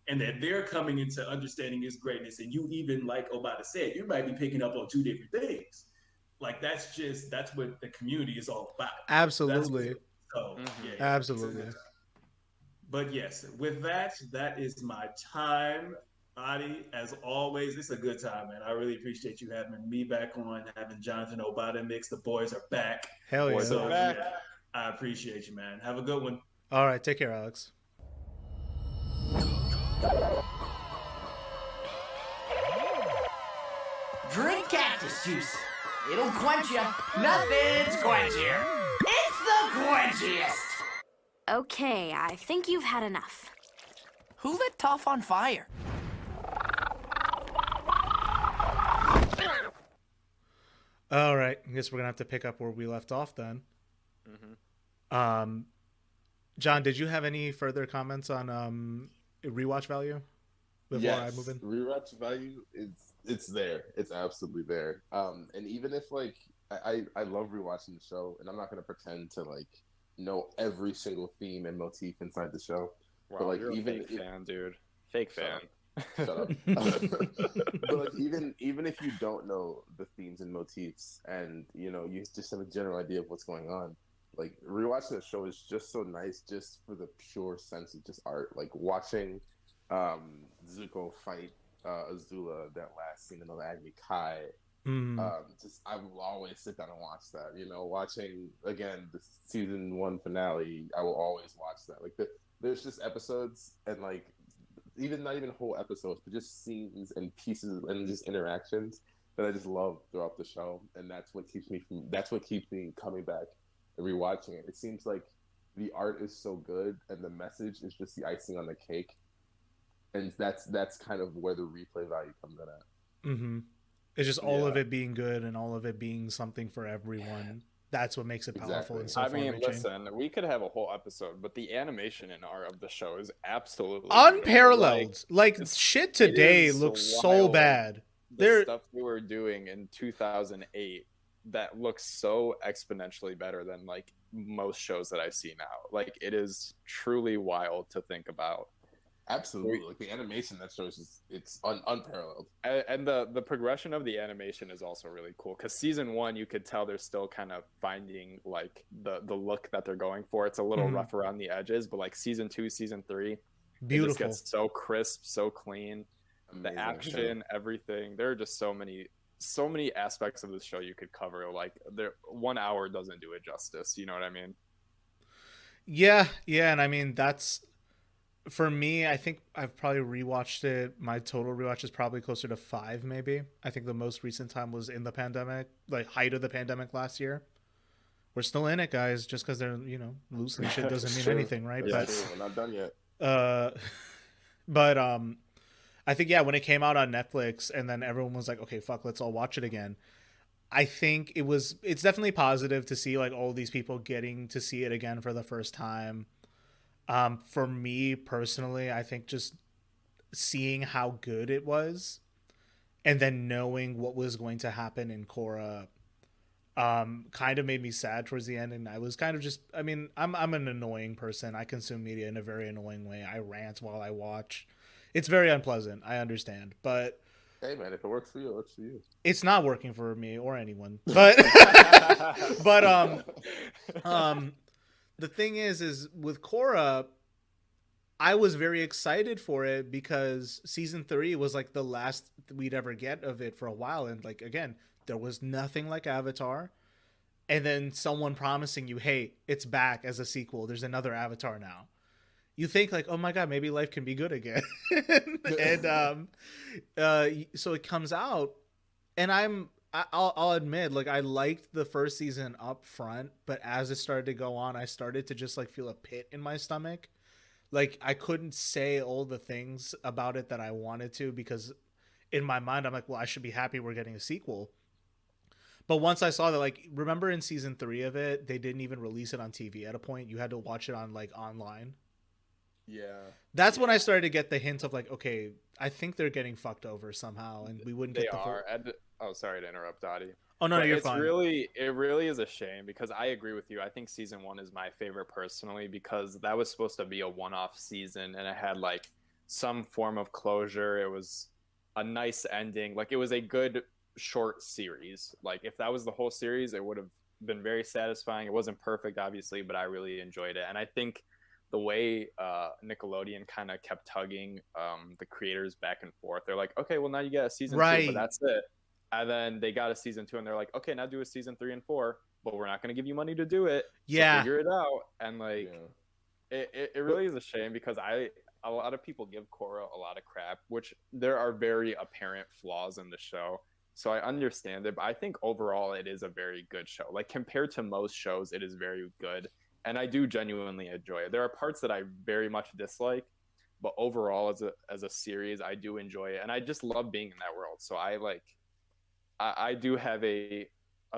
and that they're coming into understanding its greatness, and you even, like Obadah said, you might be picking up on two different things. Like that's what the community is all about. Absolutely. Absolutely. But yes, with that is my time. Adi, as always, it's a good time, man. I really appreciate you having me back on, having Jonathan Obadah mix. The boys are back. Hell yeah. So, yeah, I appreciate you, man. Have a good one. All right, take care, Alex. Drink cactus juice. It'll quench you. Nothing's quenchier. It's the quenchiest. Okay, I think you've had enough. Who lit Toph on fire? All right, I guess we're gonna have to pick up where we left off then. John, did you have any further comments on rewatch value before I move in? Rewatch value it's there. It's absolutely there. And even if like I love rewatching the show, and I'm not gonna pretend to like know every single theme and motif inside the show. Wow, But like you're even a fake fan, dude. Fake shut fan. Shut up. But like even if you don't know the themes and motifs, and you just have a general idea of what's going on, like rewatching the show is just so nice, just for the pure sense of just art. Like watching Zuko fight Azula, that last scene in the Agni Kai. Just I will always sit down and watch that. Watching again the season 1 finale, I will always watch that. Like there's just episodes and like even not even whole episodes, but just scenes and pieces and just interactions that I just love throughout the show, and that's what keeps me coming back and rewatching it. It seems like the art is so good, and the message is just the icing on the cake, and that's kind of where the replay value comes in at. Mm-hmm. It's just all of it being good and all of it being something for everyone. That's what makes it powerful and so far-reaching. Listen, we could have a whole episode, but the animation and art of the show is absolutely unparalleled. Like shit today looks so bad. The stuff we were doing in 2008 that looks so exponentially better than like most shows that I see now. Like it is truly wild to think about. Absolutely, like the animation that shows it's unparalleled, and the progression of the animation is also really cool because season 1 you could tell they're still kind of finding like the look that they're going for. It's a little rough around the edges, but like season 2, season 3, beautiful, it just gets so crisp, so clean. Amazing. The action, everything. There are just so many aspects of the show you could cover. Like 1 hour doesn't do it justice. You know what I mean? Yeah, and I mean that's. For me, I think I've probably rewatched it. My total rewatch is probably closer to 5, maybe. I think the most recent time was in the pandemic, like height of the pandemic last year. We're still in it, guys. Just because they're losing shit doesn't mean anything, right? Yeah, we're not done yet. But I think when it came out on Netflix, and then everyone was like, "Okay, fuck, let's all watch it again." I think it's definitely positive to see like all these people getting to see it again for the first time. For me personally, I think just seeing how good it was and then knowing what was going to happen in Korra kind of made me sad towards the end. And I was kind of just, I mean, I'm an annoying person. I consume media in a very annoying way. I rant while I watch. It's very unpleasant. I understand. But hey man, if it works for you, it works for you. It's not working for me or anyone. But the thing is with Korra, I was very excited for it because season 3 was like the last we'd ever get of it for a while. And like, again, there was nothing like Avatar. And then someone promising you, hey, it's back as a sequel. There's another Avatar now. You think like, oh my God, maybe life can be good again. And so it comes out and I'll admit, like I liked the first season up front, but as it started to go on, I started to just like feel a pit in my stomach. Like I couldn't say all the things about it that I wanted to because in my mind, I'm like, well, I should be happy we're getting a sequel. But once I saw that, like, remember in season 3 of it, they didn't even release it on TV at a point. You had to watch it on like online. Yeah. That's when I started to get the hint of like, okay, I think they're getting fucked over somehow, and we wouldn't get the full... Oh, sorry to interrupt, Dottie. Oh no, you're fine. It really is a shame because I agree with you. I think season 1 is my favorite personally because that was supposed to be a one-off season and it had like some form of closure. It was a nice ending. Like it was a good short series. Like if that was the whole series, it would have been very satisfying. It wasn't perfect, obviously, but I really enjoyed it. And I think the way Nickelodeon kind of kept tugging the creators back and forth. They're like, okay, well now you get a season 2, but that's it. And then they got a season 2 and they're like, okay, now do a season 3 and 4, but we're not going to give you money to do it. Yeah. So figure it out. And like, it really is a shame because a lot of people give Korra a lot of crap, which there are very apparent flaws in the show. So I understand it, but I think overall it is a very good show. Like compared to most shows, it is very good. And I do genuinely enjoy it. There are parts that I very much dislike, but overall as a series, I do enjoy it. And I just love being in that world. So I do have a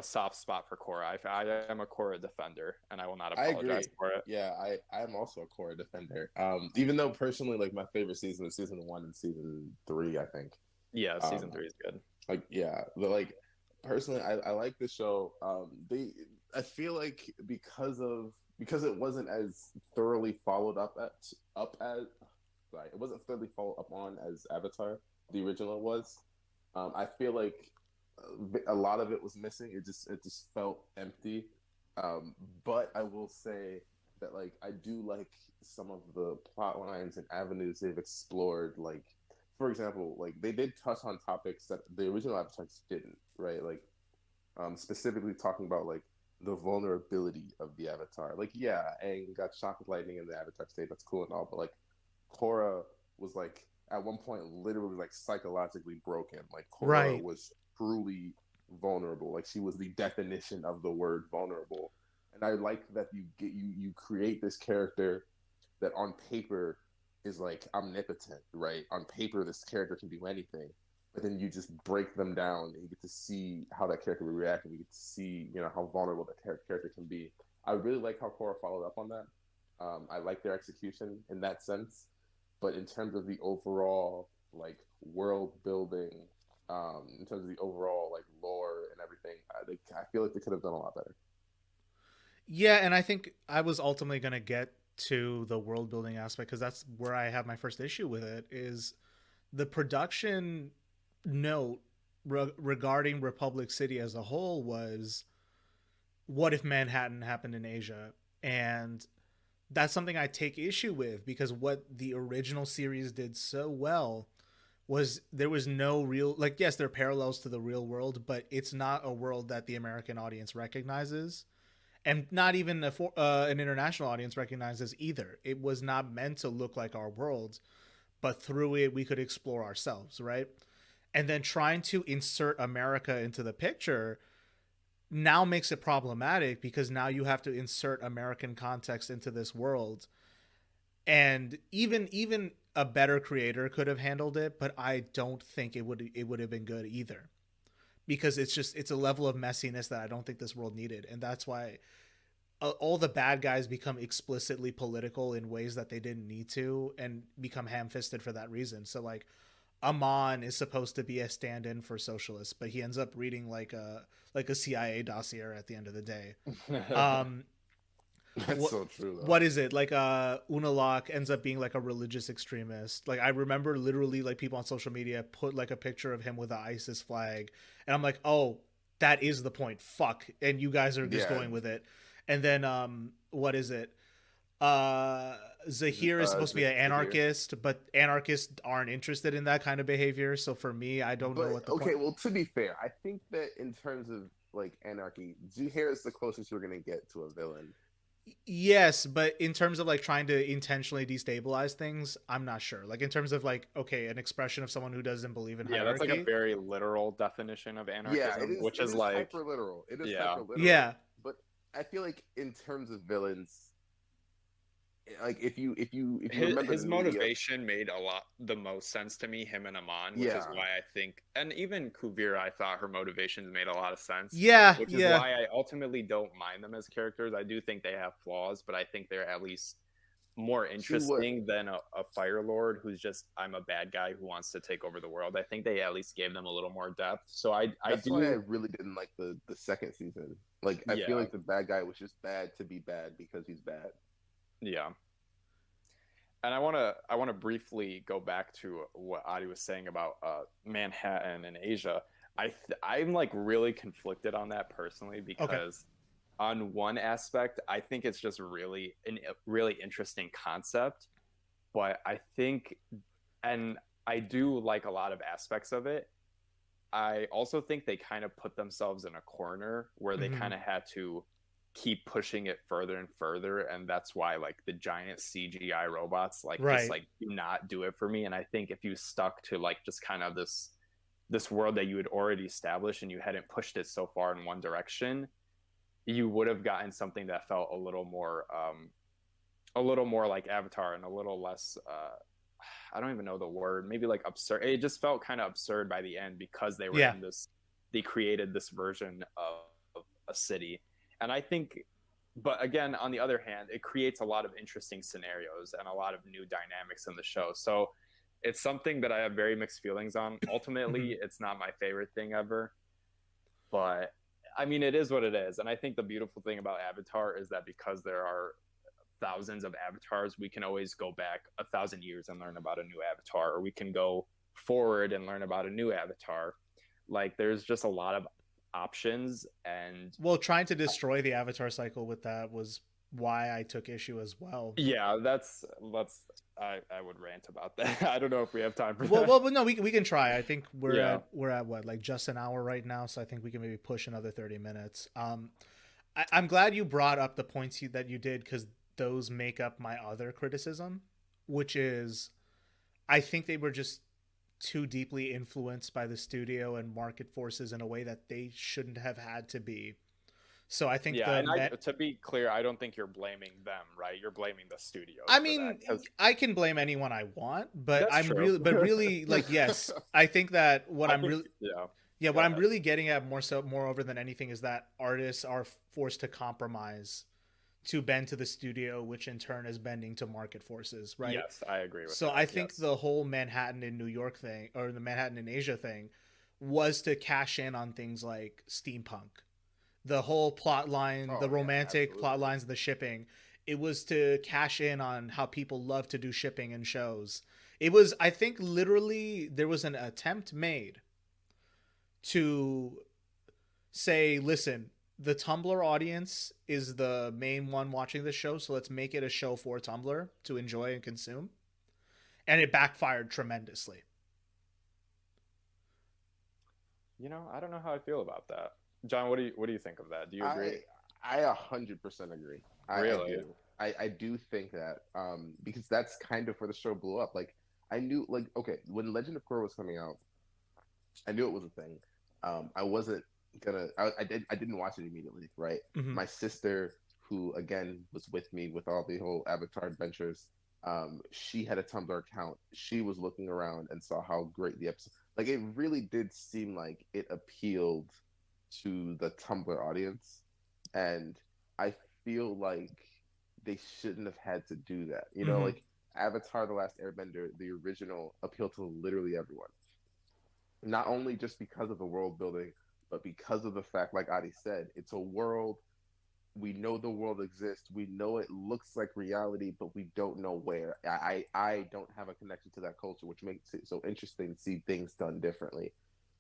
soft spot for Korra. I am a Korra defender, and I will not apologize for it. Yeah, I am also a Korra defender. Even though personally, like my favorite season is season 1 and season 3, I think. Yeah, season 3 is good. Like but like personally, I like the show. I feel like because because it wasn't as thoroughly followed up as sorry, it wasn't thoroughly followed up on as Avatar, the original was. I feel like a lot of it was missing. It just felt empty. But I will say that like I do like some of the plot lines and avenues they've explored. Like, for example, like they did touch on topics that the original Avatar didn't, right? Like, specifically talking about like the vulnerability of the Avatar. Like, yeah, Aang got shocked with lightning in the Avatar state. That's cool and all, but like Korra was like at one point literally like psychologically broken. Like Korra Right. was truly vulnerable. Like she was the definition of the word vulnerable. And I like that you create this character that on paper is like omnipotent, right? On paper, this character can do anything, but then you just break them down and you get to see how that character will react, and you get to see, you know, how vulnerable that character can be. I really like how Korra followed up on that. I like their execution in that sense, but in terms of the overall like world building, in terms of the overall like lore and everything, I feel like they could have done a lot better. Yeah, and I think I was ultimately going to get to the world building aspect because that's where I have my first issue with it is the production note regarding Republic City as a whole was what if Manhattan happened in Asia? And that's something I take issue with because what the original series did so well was there was no real, like, yes, there are parallels to the real world, but it's not a world that the American audience recognizes, and not even an international audience recognizes either. It was not meant to look like our world, but through it we could explore ourselves, right? And then trying to insert America into the picture now makes it problematic because now you have to insert American context into this world. And even a better creator could have handled it, but I don't think it would have been good either. Because it's a level of messiness that I don't think this world needed, and that's why all the bad guys become explicitly political in ways that they didn't need to, and become ham-fisted for that reason. So like, Amon is supposed to be a stand-in for socialists, but he ends up reading like a CIA dossier at the end of the day. Um, That's so true, though. what is it like? Unalak ends up being like a religious extremist. Like I remember literally like people on social media put like a picture of him with an ISIS flag, and I'm like, oh, that is the point. Fuck, and you guys are just Yeah. going with it. And then what is it? Zahir is supposed to be an Zahir. anarchist, but anarchists aren't interested in that kind of behavior. So for me, I don't know what the okay, point. well, to be fair, I think that in terms of like anarchy, Zuhair is the closest you're gonna get to a villain. Yes, but in terms of like trying to intentionally destabilize things, I'm not sure. Like in terms of like, okay, an expression of someone who doesn't believe in Yeah, that's hierarchy. like a very literal definition of anarchism, Yeah, it is. which It is is like, hyper literal. It is yeah. hyper literal. Yeah. But I feel like in terms of villains, like if you remember his the media- motivation made the most sense to me, him and Amon, which is Yeah. why I think, and even Kuvira, I thought her motivations made a lot of sense. Yeah, Which yeah. is why I ultimately don't mind them as characters. I do think they have flaws, but I think they're at least more interesting than a Fire Lord who's just, I'm a bad guy who wants to take over the world. I think they at least gave them a little more depth. So That's why I really didn't like the second season. Like I feel like the bad guy was just bad to be bad because he's bad. Yeah. And I want to briefly go back to what Adi was saying about Manhattan and Asia. I'm like really conflicted on that personally because on one aspect, I think it's just really a really interesting concept, but I think, and I do like a lot of aspects of it. I also think they kind of put themselves in a corner where they kind of had to keep pushing it further and further, and that's why like the giant CGI robots just like do not do it for me. And I think if you stuck to like just kind of this world that you had already established and you hadn't pushed it so far in one direction, you would have gotten something that felt a little more like Avatar and a little less I don't even know the word, maybe like absurd. It just felt kind of absurd by the end because they were in this, they created this version of a city. And I think, but again, on the other hand, it creates a lot of interesting scenarios and a lot of new dynamics in the show. So it's something that I have very mixed feelings on. Ultimately, it's not my favorite thing ever, but I mean, it is what it is. And I think the beautiful thing about Avatar is that because there are thousands of avatars, we can always go back 1,000 years and learn about a new avatar, or we can go forward and learn about a new avatar. Like, there's just a lot of options. And Well, trying to destroy the Avatar cycle with that was why I took issue as well. yeah, I would rant about that. I don't know if we have time for Well, that. well, no, we can try. I think Yeah. we're at what, like just an hour right now, so I think we can maybe push another 30 minutes. I'm glad you brought up the points that you did, because those make up my other criticism, which is I think they were just too deeply influenced by the studio and market forces in a way that they shouldn't have had to be. So I think Yeah, and to be clear, I don't think you're blaming them, right? You're blaming the studios. I for mean, that, 'cause I can blame anyone I want, but That's true. really, like, yes, I think that what I I'm think- really, yeah. yeah, Go what I'm ahead. really getting at moreover than anything is that artists are forced to compromise to bend to the studio, which in turn is bending to market forces, right? Yes, I agree with So that. I think yes. the whole Manhattan in New York thing, or the Manhattan in Asia thing, was to cash in on things like steampunk. The whole plot line, Oh, the yeah, romantic plot absolutely. lines of the shipping, it was to cash in on how people love to do shipping in shows. It was, I think, literally there was an attempt made to say, listen, the Tumblr audience is the main one watching this show, so let's make it a show for Tumblr to enjoy and consume. And it backfired tremendously. I don't know how I feel about that. John, what do you think of that? Do you agree? I 100% agree. I Really? do. I do think that because that's kind of where the show blew up. Like I knew, like, okay, when Legend of Korra was coming out, I knew it was a thing. I wasn't gonna. I didn't watch it immediately. Right. Mm-hmm. My sister, who again was with me with all the whole Avatar adventures, she had a Tumblr account. She was looking around and saw how great the episode. Like it really did seem like it appealed to the Tumblr audience, and I feel like they shouldn't have had to do that. Mm-hmm. Like Avatar: The Last Airbender, the original, appealed to literally everyone. Not only just because of the world building, but because of the fact, like Adi said, it's a world. We know the world exists. We know it looks like reality, but we don't know where. I don't have a connection to that culture, which makes it so interesting to see things done differently.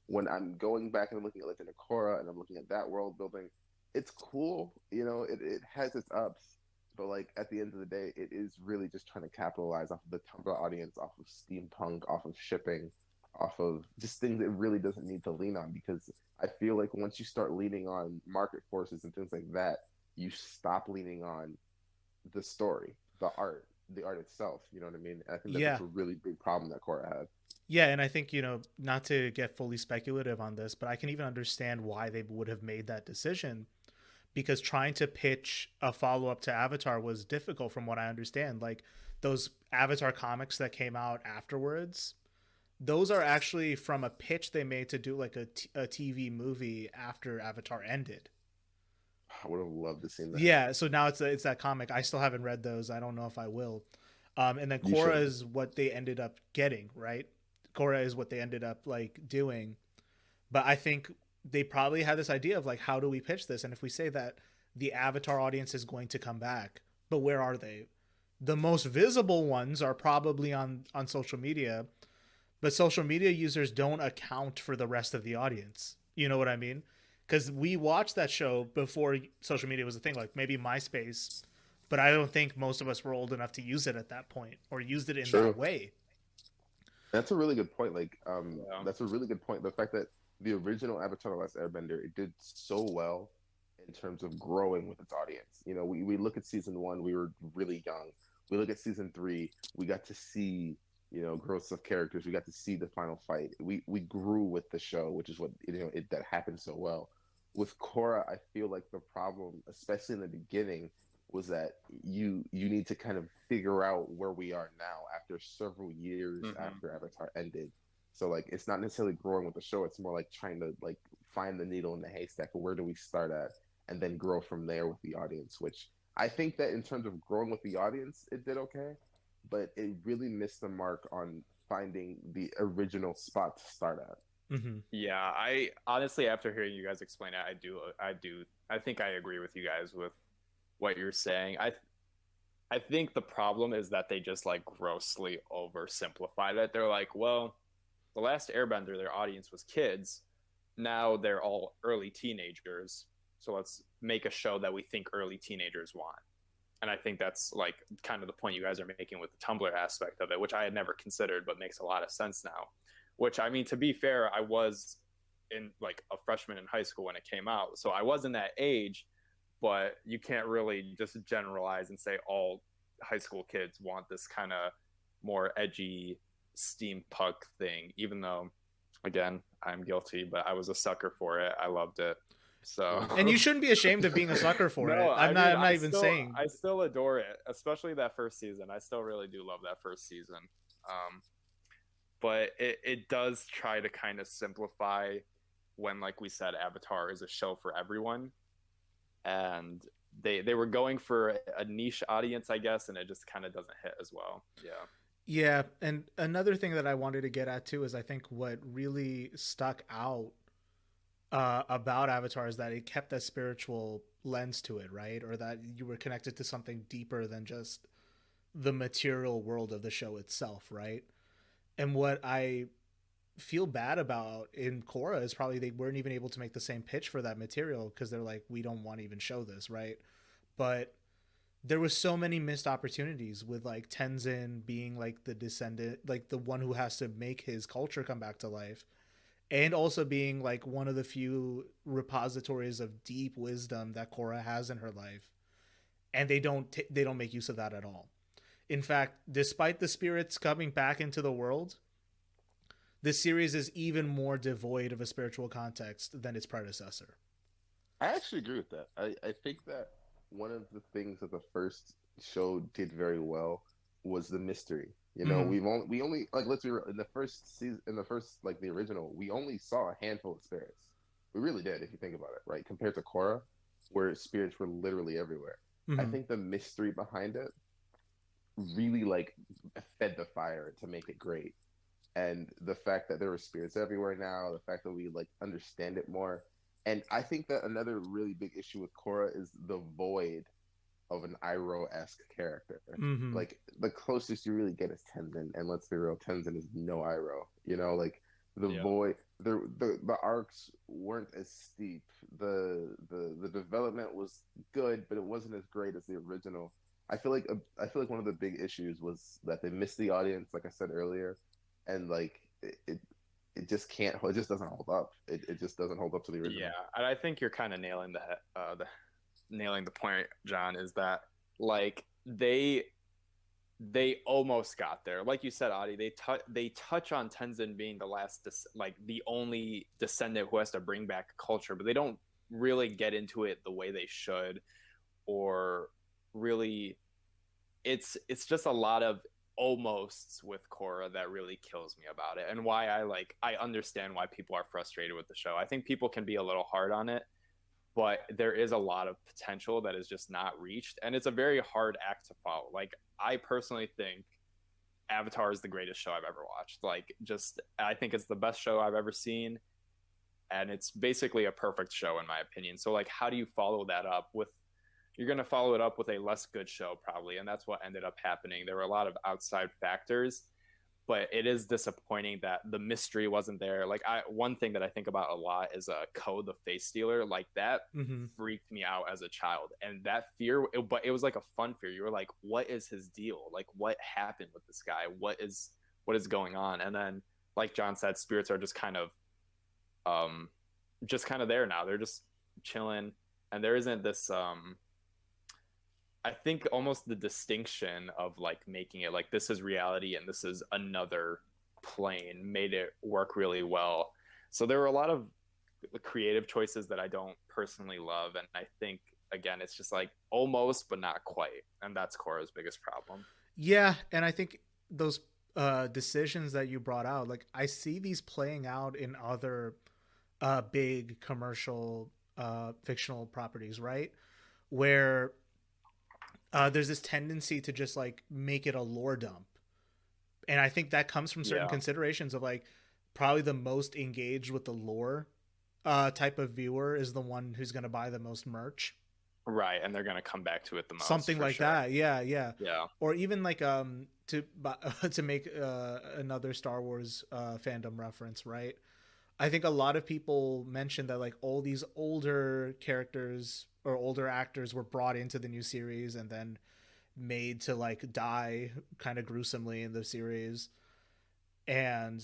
When I'm going back and looking at Legend of Korra and I'm looking at that world building, it's cool. It has its ups, but like at the end of the day, it is really just trying to capitalize off of the Tumblr audience, off of steampunk, off of shipping, off of just things it really doesn't need to lean on. Because I feel like once you start leaning on market forces and things like that, you stop leaning on the story, the art itself. You know what I mean? And I think Yeah. that's a really big problem that Korra had. Yeah, and I think, not to get fully speculative on this, but I can even understand why they would have made that decision, because trying to pitch a follow-up to Avatar was difficult from what I understand. Like those Avatar comics that came out afterwards, those are actually from a pitch they made to do like a TV movie after Avatar ended. I would have loved to see that. Yeah, so now it's that comic. I still haven't read those. I don't know if I will. And then You Korra should. is what they ended up getting, right? Korra is what they ended up like doing. But I think they probably had this idea of like, how do we pitch this? And if we say that the Avatar audience is going to come back, but where are they? The most visible ones are probably on social media, but social media users don't account for the rest of the audience. You know what I mean? Because we watched that show before social media was a thing, like maybe MySpace, but I don't think most of us were old enough to use it at that point or used it in True. that way. That's a really good point. Like, Yeah. that's a really good point. The fact that the original Avatar: The Last Airbender, it did so well in terms of growing with its audience. We look at season one, we were really young. We look at season three, we got to see growth of characters. We got to see the final fight. We grew with the show, which is what that happened so well. With Korra, I feel like the problem, especially in the beginning, was that you need to kind of figure out where we are now after several years after Avatar ended. So like it's not necessarily growing with the show, it's more like trying to like find the needle in the haystack. Where do we start at, and then grow from there with the audience, which I think that in terms of growing with the audience it did okay, but it really missed the mark on finding the original spot to start at. Yeah, I honestly, after hearing you guys explain it, I think I agree with you guys with what you're saying. I think the problem is that they just like grossly oversimplified it. They're like, well, the Last Airbender, their audience was kids. Now they're all early teenagers. So let's make a show that we think early teenagers want. And I think that's like kind of the point you guys are making with the Tumblr aspect of it, which I had never considered, but makes a lot of sense now. Which, I mean, to be fair, I was in like a freshman in high school when it came out, so I wasn't that age. But you can't really just generalize and say all high school kids want this kind of more edgy steampunk thing, even though, again, I'm guilty, but I was a sucker for it. I loved it. So And you shouldn't be ashamed of being a sucker for it. no, I'm not even saying. I still adore it, especially that first season. I still really do love that first season. But it does try to kind of simplify when, like we said, Avatar is a show for everyone. And they were going for a niche audience, I guess, and it just kind of doesn't hit as well. Yeah. Yeah, and another thing that I wanted to get at too is I think what really stuck out about Avatar is that it kept that spiritual lens to it, right? Or that you were connected to something deeper than just the material world of the show itself, right? And what I feel bad about in Korra is probably they weren't even able to make the same pitch for that material because they're like, we don't want to even show this, right? But there was so many missed opportunities with like Tenzin being like the descendant, like the one who has to make his culture come back to life, and also being like one of the few repositories of deep wisdom that Korra has in her life, and they don't make use of that at all. In fact, despite the spirits coming back into the world, this series is even more devoid of a spiritual context than its predecessor. I actually agree with that. I think that one of the things that the first show did very well was the mystery. You know, we only like, let's be real, in the first season, in the first, like, the original, we only saw a handful of spirits. We really did, if you think about it, right? Compared to Korra, where spirits were literally everywhere. I think the mystery behind it really like fed the fire to make it great. And the fact that there were spirits everywhere now, the fact that we like understand it more. And I think that another really big issue with Korra is the void of an Iroh-esque character. Like, the closest you really get is Tenzin, and let's be real, Tenzin is no Iroh. You know, like, the void, the arcs weren't as steep. The development was good, but it wasn't as great as the original. I feel like one of the big issues was that they missed the audience, like I said earlier, and like it just can't. It just doesn't hold up. It just doesn't hold up to the original. Yeah, and I think you're kind of nailing the point, John. Is that like they almost got there? Like you said, Adi, they touch on Tenzin being the last, like the only descendant who has to bring back culture, but they don't really get into it the way they should, or really, it's just a lot of almosts with Korra that really kills me about it, and why I understand why people are frustrated with the show. I think people can be a little hard on it, but there is a lot of potential that is just not reached, and it's a very hard act to follow. Like, I personally think Avatar is the greatest show I've ever watched. Like, just, I think it's the best show I've ever seen, and it's basically a perfect show in my opinion. So like, how do you follow that up with, you're going to follow it up with a less good show probably, and that's what ended up happening. There were a lot of outside factors, but it is disappointing that the mystery wasn't there. Like, one thing that I think about a lot is Ko, the face stealer. Like, that freaked me out as a child, and that fear, but it was like a fun fear. You were like, what is his deal? Like, what happened with this guy? What is going on? And then, like John said, spirits are just kind of there now. They're just chilling, and there isn't this I think almost the distinction of like making it like this is reality and this is another plane made it work really well. So there were a lot of creative choices that I don't personally love, and I think again it's just like almost but not quite, and that's Korra's biggest problem. Yeah, and I think those decisions that you brought out, like I see these playing out in other big commercial fictional properties, right? Where there's this tendency to just like make it a lore dump. And I think that comes from certain considerations of like probably the most engaged with the lore type of viewer is the one who's going to buy the most merch. Right, and they're gonna come back to it the most. Something for like sure. that. Yeah. Yeah. Or even like to make another Star Wars fandom reference, right? I think a lot of people mentioned that like all these older characters or older actors were brought into the new series and then made to like die kind of gruesomely in the series. And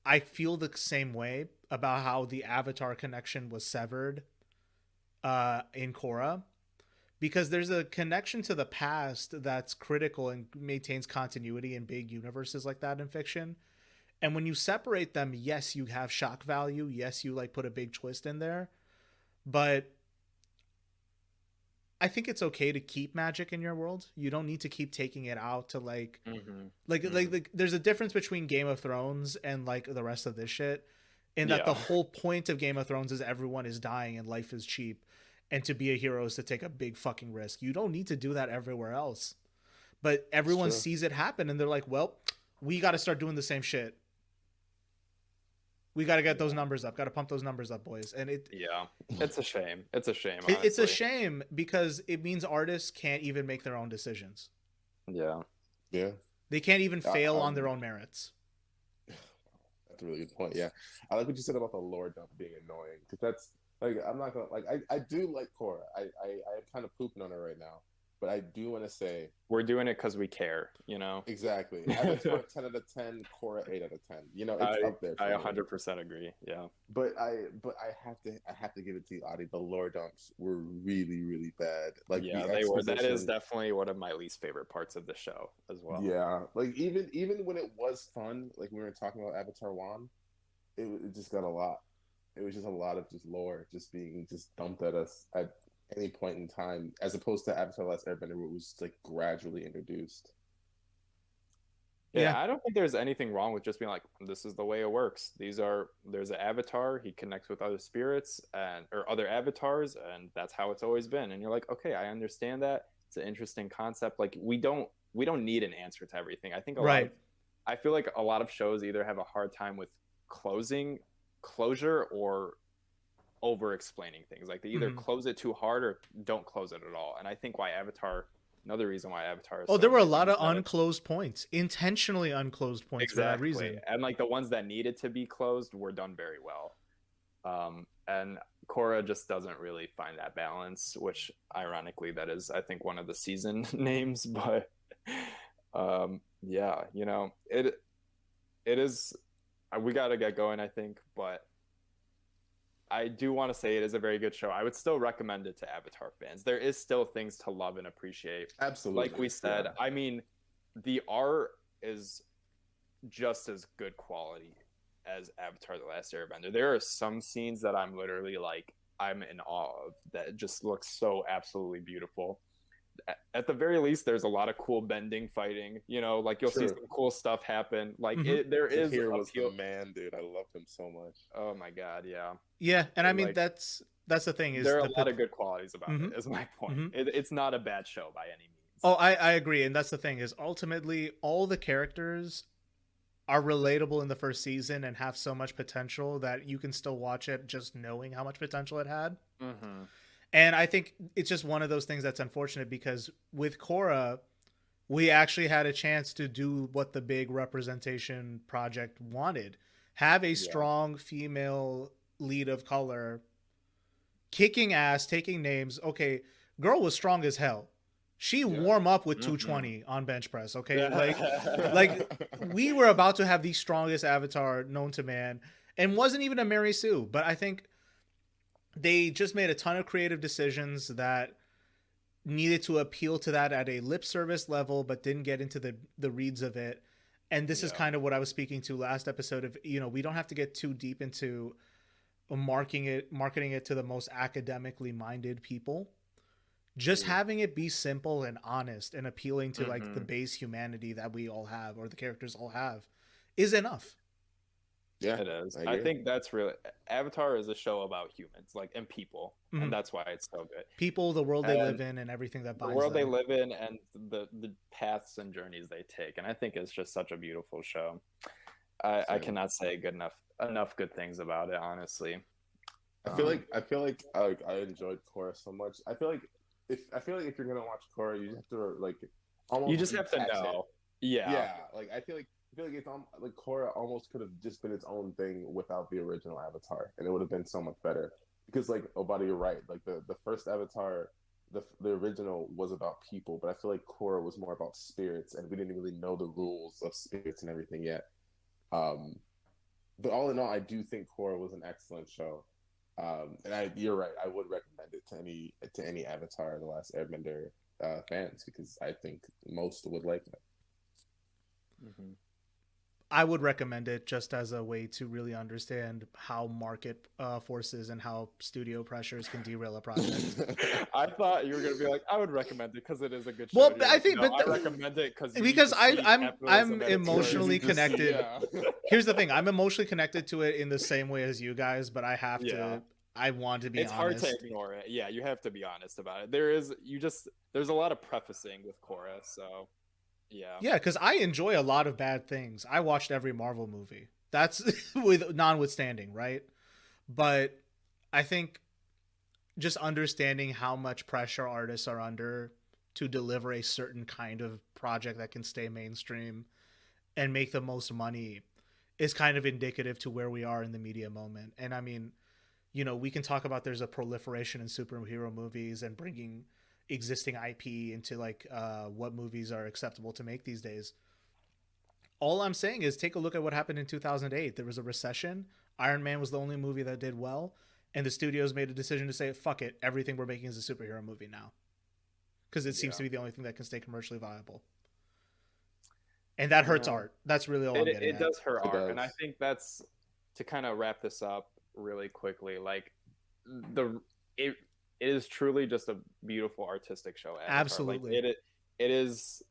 I feel the same way about how the Avatar connection was severed in Korra, because there's a connection to the past that's critical and maintains continuity in big universes like that in fiction. And when you separate them, yes, you have shock value. Yes, you like put a big twist in there, but I think it's okay to keep magic in your world. You don't need to keep taking it out to like, like there's a difference between Game of Thrones and like the rest of this shit, in that the whole point of Game of Thrones is everyone is dying and life is cheap, and to be a hero is to take a big fucking risk. You don't need to do that everywhere else, but everyone sees it happen and they're like, well, we got to start doing the same shit. We got to get those numbers up. Got to pump those numbers up, boys. And it's a shame. It's a shame. It's a shame because it means artists can't even make their own decisions. Yeah. They can't even fail on their own merits. That's a really good point. Yeah, I like what you said about the lore dump being annoying, because that's like, I'm not gonna like, I do like Korra. I'm kind of pooping on her right now, but I do want to say we're doing it because we care, you know. Exactly. Avatar 10 out of 10, Korra 8 out of 10. You know, it's up there. I 100% agree. Yeah. But I have to give it to you, Adi. The lore dumps were really, really bad. Like, yeah, they were. That is definitely one of my least favorite parts of the show as well. Yeah, like even when it was fun, like we were talking about Avatar 1, it just got a lot. It was just a lot of just lore just being just dumped at us at any point in time, as opposed to Avatar: Last Airbender, where it was like gradually introduced. Yeah, I don't think there's anything wrong with just being like, this is the way it works. There's an avatar, he connects with other spirits or other avatars, and that's how it's always been. And you're like, okay, I understand that. It's an interesting concept. Like we don't need an answer to everything. I think I feel like a lot of shows either have a hard time with closure or over explaining things. Like they either close it too hard or don't close it at all. And I think another reason why Avatar is there were a lot of unclosed points, intentionally unclosed points for that reason. And like the ones that needed to be closed were done very well. And Korra just doesn't really find that balance, which ironically that is, I think, one of the season names. But yeah, you know, it is, we got to get going, I think, but I do want to say it is a very good show. I would still recommend it to Avatar fans. There is still things to love and appreciate. Absolutely. Like we said, I mean, the art is just as good quality as Avatar: The Last Airbender. There are some scenes that I'm literally like, I'm in awe of, that just looks so absolutely beautiful. At the very least, there's a lot of cool bending fighting, you know, like you'll see some cool stuff happen. Like there is Tahir was the man, dude. I loved him so much. Oh my God. Yeah. Yeah. And I mean, like, that's the thing, is there are a lot of good qualities about it, is my point. It's not a bad show by any means. Oh, I agree. And that's the thing, is ultimately all the characters are relatable in the first season and have so much potential that you can still watch it just knowing how much potential it had. And I think it's just one of those things that's unfortunate, because with Korra, we actually had a chance to do what the big representation project wanted. Have a strong female lead of color, kicking ass, taking names. Okay, girl was strong as hell. She warm up with 220 on bench press, okay? Like we were about to have the strongest avatar known to man, and wasn't even a Mary Sue. But I think they just made a ton of creative decisions that needed to appeal to that at a lip service level, but didn't get into the reeds of it. And this is kind of what I was speaking to last episode of, you know, we don't have to get too deep into marketing it to the most academically minded people. Just having it be simple and honest and appealing to like the base humanity that we all have, or the characters all have, is enough. Yeah, It is. I I agree. think that's really Avatar is a show about humans, like, and people, Mhm. and that's why it's so good. People, the world they And live in, and everything that the binds world they them. live in, and the paths and journeys they take, and I think it's just such a beautiful show. I Same. cannot say enough good things about it, honestly. I feel like I enjoyed Korra so much. I feel like if you're gonna watch Korra, you just have to like almost You just have to detach it. know. Yeah. Yeah, like I feel like it's like Korra almost could have just been its own thing without the original Avatar, and it would have been so much better. Because like Obadah, you're right. Like the first Avatar, the original was about people, but I feel like Korra was more about spirits, and we didn't really know the rules of spirits and everything yet. But all in all, I do think Korra was an excellent show. And you're right. I would recommend it to any Avatar: The Last Airbender fans because I think most would like it. Mm-hmm. I would recommend it just as a way to really understand how market forces and how studio pressures can derail a project. I thought you were gonna be like, I would recommend it because it is a good show. Well, You're I like, think, no, but I recommend it because I'm I'm emotionally connected. Yeah. Here's the thing: I'm emotionally connected to it in the same way as you guys, but I have Yeah. to. I want to be It's honest. hard to ignore it. Yeah, you have to be honest about it. There's a lot of prefacing with Korra, so yeah. Yeah, because I enjoy a lot of bad things. I watched every Marvel movie. That's with notwithstanding, right? But I think just understanding how much pressure artists are under to deliver a certain kind of project that can stay mainstream and make the most money is kind of indicative to where we are in the media moment. And I mean, you know, we can talk about there's a proliferation in superhero movies and bringing existing IP into like what movies are acceptable to make these days. All I'm saying is take a look at what happened in 2008. There was a recession. Iron Man was the only movie that did well, and the studios made a decision to say, fuck it, everything we're making is a superhero movie now. Because it seems to be the only thing that can stay commercially viable. And that hurts art. That's really all I'm getting It at. does hurt It art. does. And I think that's to kind of wrap this up really quickly. Like it is truly just a beautiful artistic show. Avatar. Absolutely. Like, it is.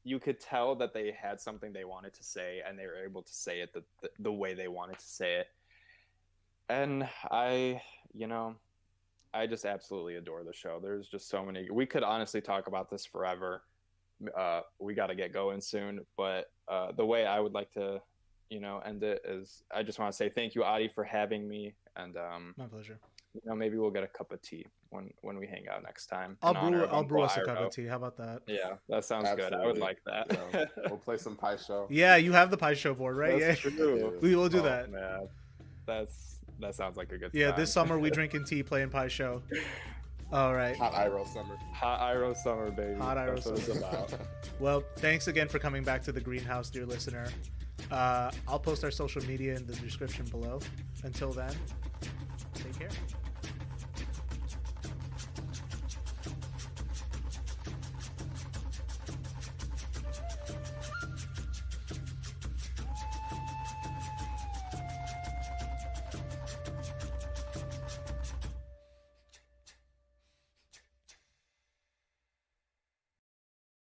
You could tell that they had something they wanted to say, and they were able to say it the way they wanted to say it. And I just absolutely adore the show. There's just so many. We could honestly talk about this forever. We got to get going soon, but the way I would like to, end it is I just want to say thank you, Adi, for having me, and My pleasure. maybe we'll get a cup of tea when we hang out next time. I'll brew us a cup of tea. How about that? Yeah, that sounds good. I would like that. We'll play some Pie Show. Yeah, you have the pie show board, right? That's Yeah, true. we will do that. Man, that sounds like a good Yeah, time. this summer we drinking tea, playing pie show. All right. Hot Iroh summer. Hot Iroh summer, baby. Hot Iroh That's what it's summer. about. Well, thanks again for coming back to the greenhouse, dear listener. I'll post our social media in the description below. Until then, take care.